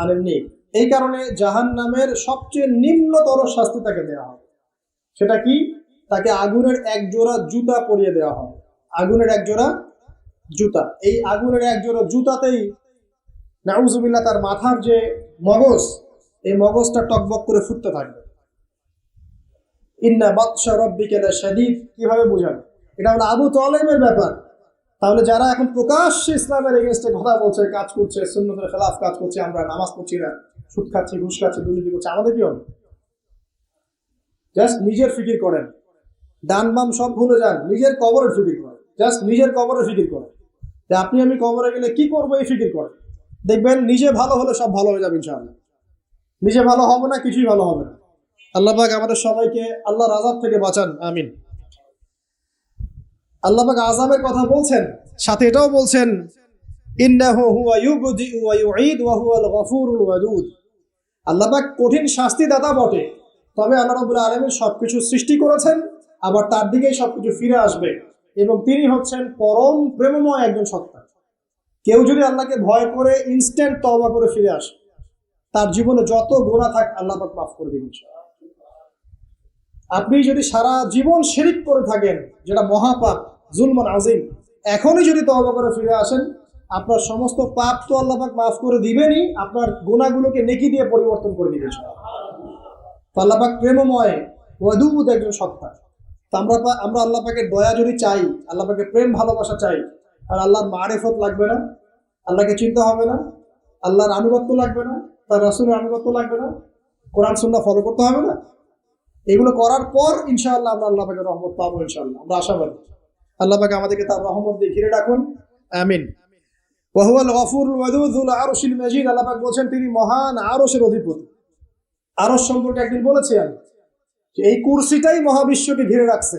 আনেননি। এই কারণে জাহান্নামের সবচেয়ে নিম্নতর শাস্তি তাকে দেওয়া হয়। সেটা কি? তাকে আগুনের এক জোড়া জুতা পরিয়ে দেওয়া হয়। আগুনের এক জোড়া জুতা। এই আগুনের এক জোড়া জুতাতেই নাউজুবিল্লাহ তার মাথার যে মগজ, এই মগজটা টকবক করে ফুটতে থাকবে। ইন্না বাতশা রাব্বিকা লাশাদীদ কিভাবে বোঝাবে? এটা হলো আবু তালেবের ব্যাপার। তাহলে যারা এখন প্রকাশ্যে ইসলামের এগেনস্টে কথা বলছে, কাজ করছে, সুন্নতের খেলাফ কাজ করছে, আমরা নামাজ পড়ছি না, সুদ খাচ্ছি, ঘুষ খাচ্ছি, দুর্নীতি করছি, আমাদের কি হবে? জাস্ট নিজের ফিকির করেন, ডান বাম সব ভুলে যান, নিজের কবরের ফিকির করেন, জাস্ট নিজের কবরের ফিকির করেন যে আপনি আমি কবরে গেলে কি করবো, এই ফিকির করেন। দেখবেন নিজে ভালো হলে সব ভালো হয়ে যাবে ইনশাআল্লাহ। নিজে ভালো হবে না, কিছুই ভালো হবে না। আল্লাহ পাক আমাদের সবাইকে আল্লাহর আযাব থেকে বাঁচান, আমিন। আল্লাহ পাক আযাবের কথা বলছেন, সাথে এটাও বলছেন ইন্নাহু হুয়া ইউবদিউ ওয়া ইউঈদ ওয়া হুয়াল গফুরুল ওয়াদুদ। আল্লাহ পাক কঠিন শাস্তিদাতা বটে, তবে আল্লাহ রাব্বুল আলামিন সবকিছু সৃষ্টি করেছেন, আবার তার দিকেই সবকিছু ফিরে আসবে, এবং তিনি হচ্ছেন পরম প্রেমময় একজন সত্তা। কেউ যদি আল্লাহকে ভয় করে ইনস্ট্যান্ট তওবা করে ফিরে আসে, তার জীবনে যত গুনাহ থাক আল্লাহ পাক মাফ করে দিবেন। আপনি যদি সারা জীবন শিরক করে থাকেন, যেটা মহাপাপ, জুলমান আযীম, এখনই যদি তওবা করে ফিরে আসেন, আপনার সমস্ত পাপ তো আল্লাহ পাক মাফ করে দিবেনই, আপনার গুনাহগুলোকে নেকি দিয়ে পরিবর্তন করে দিবেন। আল্লাহ পাক প্রেমময়, ওয়াদুদ একজন সত্তা। আমরা আল্লাহ পাকের দয়া যদি চাই, আল্লাহ পাকের প্রেম ভালোবাসা চাই, আর আল্লাহর মারিফত লাগবে না, আল্লাহকে চিনতে হবে না, আল্লাহর আনুগত্য লাগবে না, তার রাসূলের আনুগত্য লাগবে না, কোরআন সুন্নাহ ফলো করতে হবে না, এগুলো করার পর ইনশাআল্লাহ আমরা আল্লাহ পাকের রহমত পাবো ইনশাআল্লাহ, আমরা আশাবাদী। আল্লাহ পাক আমাদেরকে তার রহমত দিয়ে ঘিরে রাখুন, আমিন। ওয়া হুয়াল গফুরুল ওয়াদুদ যুল আরশিল মাজিদ। আল্লাহ পাক বলেন তিনি মহান আরশের অধিপতি। আরশ সম্পর্কে একদিন বলেছি আমি যে এই কুরসিটাই মহাবিশ্বকে ঘিরে রাখছে,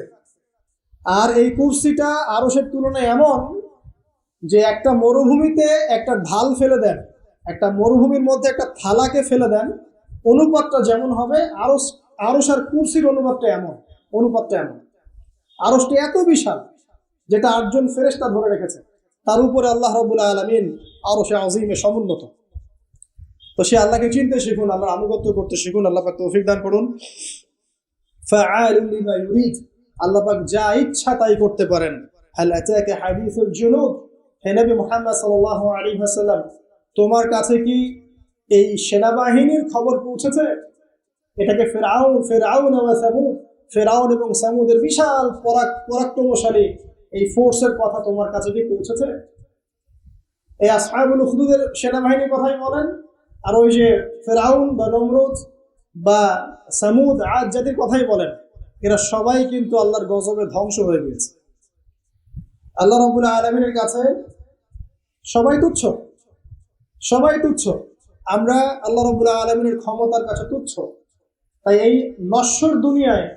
আর এই কুরসিটা আরশের তুলনায় এমন যে একটা মরুভূমিতে একটা ঢাল ফেলে দেন, একটা মরুভূমির মধ্যে একটা থালাকে ফেলে দেন, অনুপাতটা যেমন হবে, আরশ আর কুরসির অনুপাতটা এমন, আরশটি এত বিশাল যেটা 8 জন ফেরেশতা ধরে রেখেছে, তার উপরে আল্লাহ রাব্বুল আলামিন আরশে আযীমে সমুন্নত। তো সে আল্লাহকে চিনতে শিখুন, আল্লাহর আনুগত্য করতে শিখুন। আল্লাহ পাক তৌফিক দান করুন। ফাআলুন লিমা ইউরিদ, আল্লাহ পাক যা ইচ্ছা তাই করতে পারেন। হাল আতাকা হাদিসুল জুনুদ, হে নবী মুহাম্মদ সাল্লাল্লাহু আলাইহি ওয়াসাল্লাম, তোমার কাছে কি এই সেনাবাহিনীর খবর পৌঁছেছে? এটাকে ফিরআউন ওয়া সামুদ, ফিরআউন এবং সামুদের বিশাল পরাক্রমশালী এই ফোর্সের কথা তোমার কাছে কি পৌঁছেছে? এই আসহাবুল উখদুদের সেনাবাহিনীর কথাই বলেন, আর ওই যে ফিরআউন বা নমরুদ বা সামুদ, আদ জাতির কথাই বলেন, এরা সবাই কিন্তু আল্লাহর গজবে ধ্বংস হয়ে গিয়েছে। আল্লাহ রাব্বুল আলামিনের কাছে সবাই তুচ্ছ, আমরা আল্লাহ রাব্বুল আলামিনের ক্ষমতার কাছে তুচ্ছ। তাই এই নশ্বর দুনিয়ায়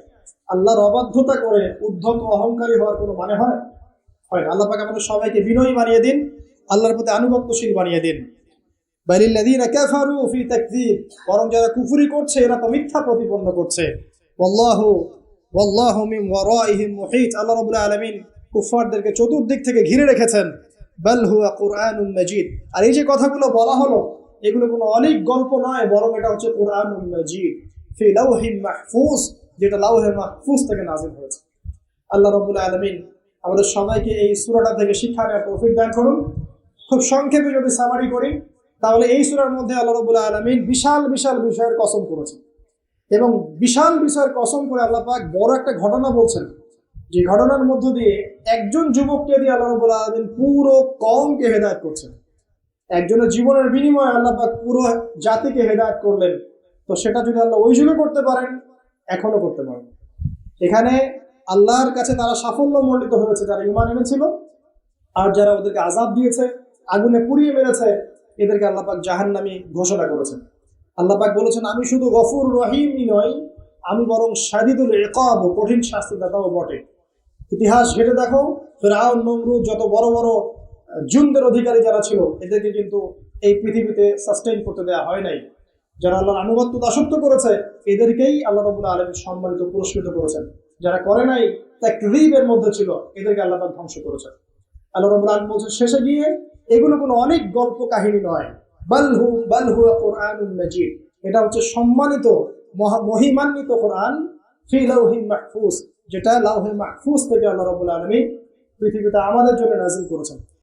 আল্লাহর অবাধ্যতা করে উদ্ধত অহংকারী হওয়ার কোনো মানে হয়? আল্লাহ পাক আমাদের সবাইকে বিনয়ী বানিয়ে দিন, আল্লাহর প্রতি আনুগত্যশীল বানিয়ে দিন। বালিল্লাযীনা কাফারু ফি তাকযীব, বরং যারা কুফরি করছে এরা তো মিথ্যা প্রতিপন্ন করছে। ওয়াল্লাহু মিন ওয়ারাইহিম মুহীত, আল্লাহ রাব্বুল আলামিন কুফফারদেরকে চতুর্দিক থেকে ঘিরে রেখেছেন। বাল হুয়া কুরআনুন মাজিদ, আর এই যে কথাগুলো বলা হলো এগুলো কোনো অনেক গল্প নয়, বরং এটা হচ্ছে কুরআনুন মাজিদ ফি লাওহিন মাহফুজ, যেটা লাওহে মাহফুজ থেকে নাযিল হয়েছে। আল্লাহ রাব্বুল আলামিন আমাদের সবাইকে এই সূরাটা থেকে শিক্ষা নেওয়ার তৌফিক দান করুন। খুব সংক্ষেপে যদি সামারি করি, তাহলে এই সূরার মধ্যে আল্লাহ রাব্বুল আলামিন বিশাল বিশাল বিষয়ের কসম করেছেন, এবং বিশাল বিষয়ের কসম করে আল্লাহ পাক বড় একটা ঘটনা বলছেন, যে ঘটনার মধ্য দিয়ে একজন যুবককে দিয়ে আল্লাহ রাব্বুল আলামিন পুরো কওমকে হেদায়েত করছেন। একজনের জীবনের বিনিময়ে আল্লাহ পাক পুরো জাতিকে হেদায়েত করলেন। তো সেটা যদি আল্লাহ ওই যুগে করতে পারেন, এখনো করতে পারেন। এখানে আল্লাহর কাছে তারা সাফল্য মণ্ডিত হয়েছে যারা ঈমান এনেছিল, আর যারা ওদেরকে আযাব দিয়েছে, আগুনে পুড়িয়ে মেরেছে, এদেরকে আল্লাহ পাক জাহান্নামী ঘোষণা করেছেন। আল্লাহ পাক বলেছেন আমি শুধু গফুর রহিমই নই, আমি বরং শাদীদুল ইকাব, কঠিন শাস্তিদাতাও বটে। ইতিহাস ঘেটে দেখো, ফিরআউন, নমরুদ, যত বড় বড় জুনদের অধিকারী যারা ছিল, এদেরকে কিন্তু এই পৃথিবীতে সাস্টেইন করতে দেওয়া হয় নাই। যারা আল্লাহর আনুগত্য দাসত্ব করেছে এদেরকেই আল্লাহ রাব্বুল আলামিন সম্মানিত পুরস্কৃত করেছেন। যারা করে নাই, তাকরীবের মধ্যে ছিল, এদেরকে আল্লাহ পাক ধ্বংস করেছেন। আল্লাহ রাব্বুল আলামিন বলছেন শেষে গিয়ে, এগুলো কোনো অনেক গল্প কাহিনী নয়, বাল হুয়া কুরআনুন মাজিদ, এটা হচ্ছে সম্মানিত মহিমান্বিত কোরআন, ফি লাওহিন মাহফুজ, যেটা লাওহে মাহফুজ থেকে আল্লাহ রাব্বুল আলামিন পৃথিবীতে আমাদের জন্য নাযিল করেছেন।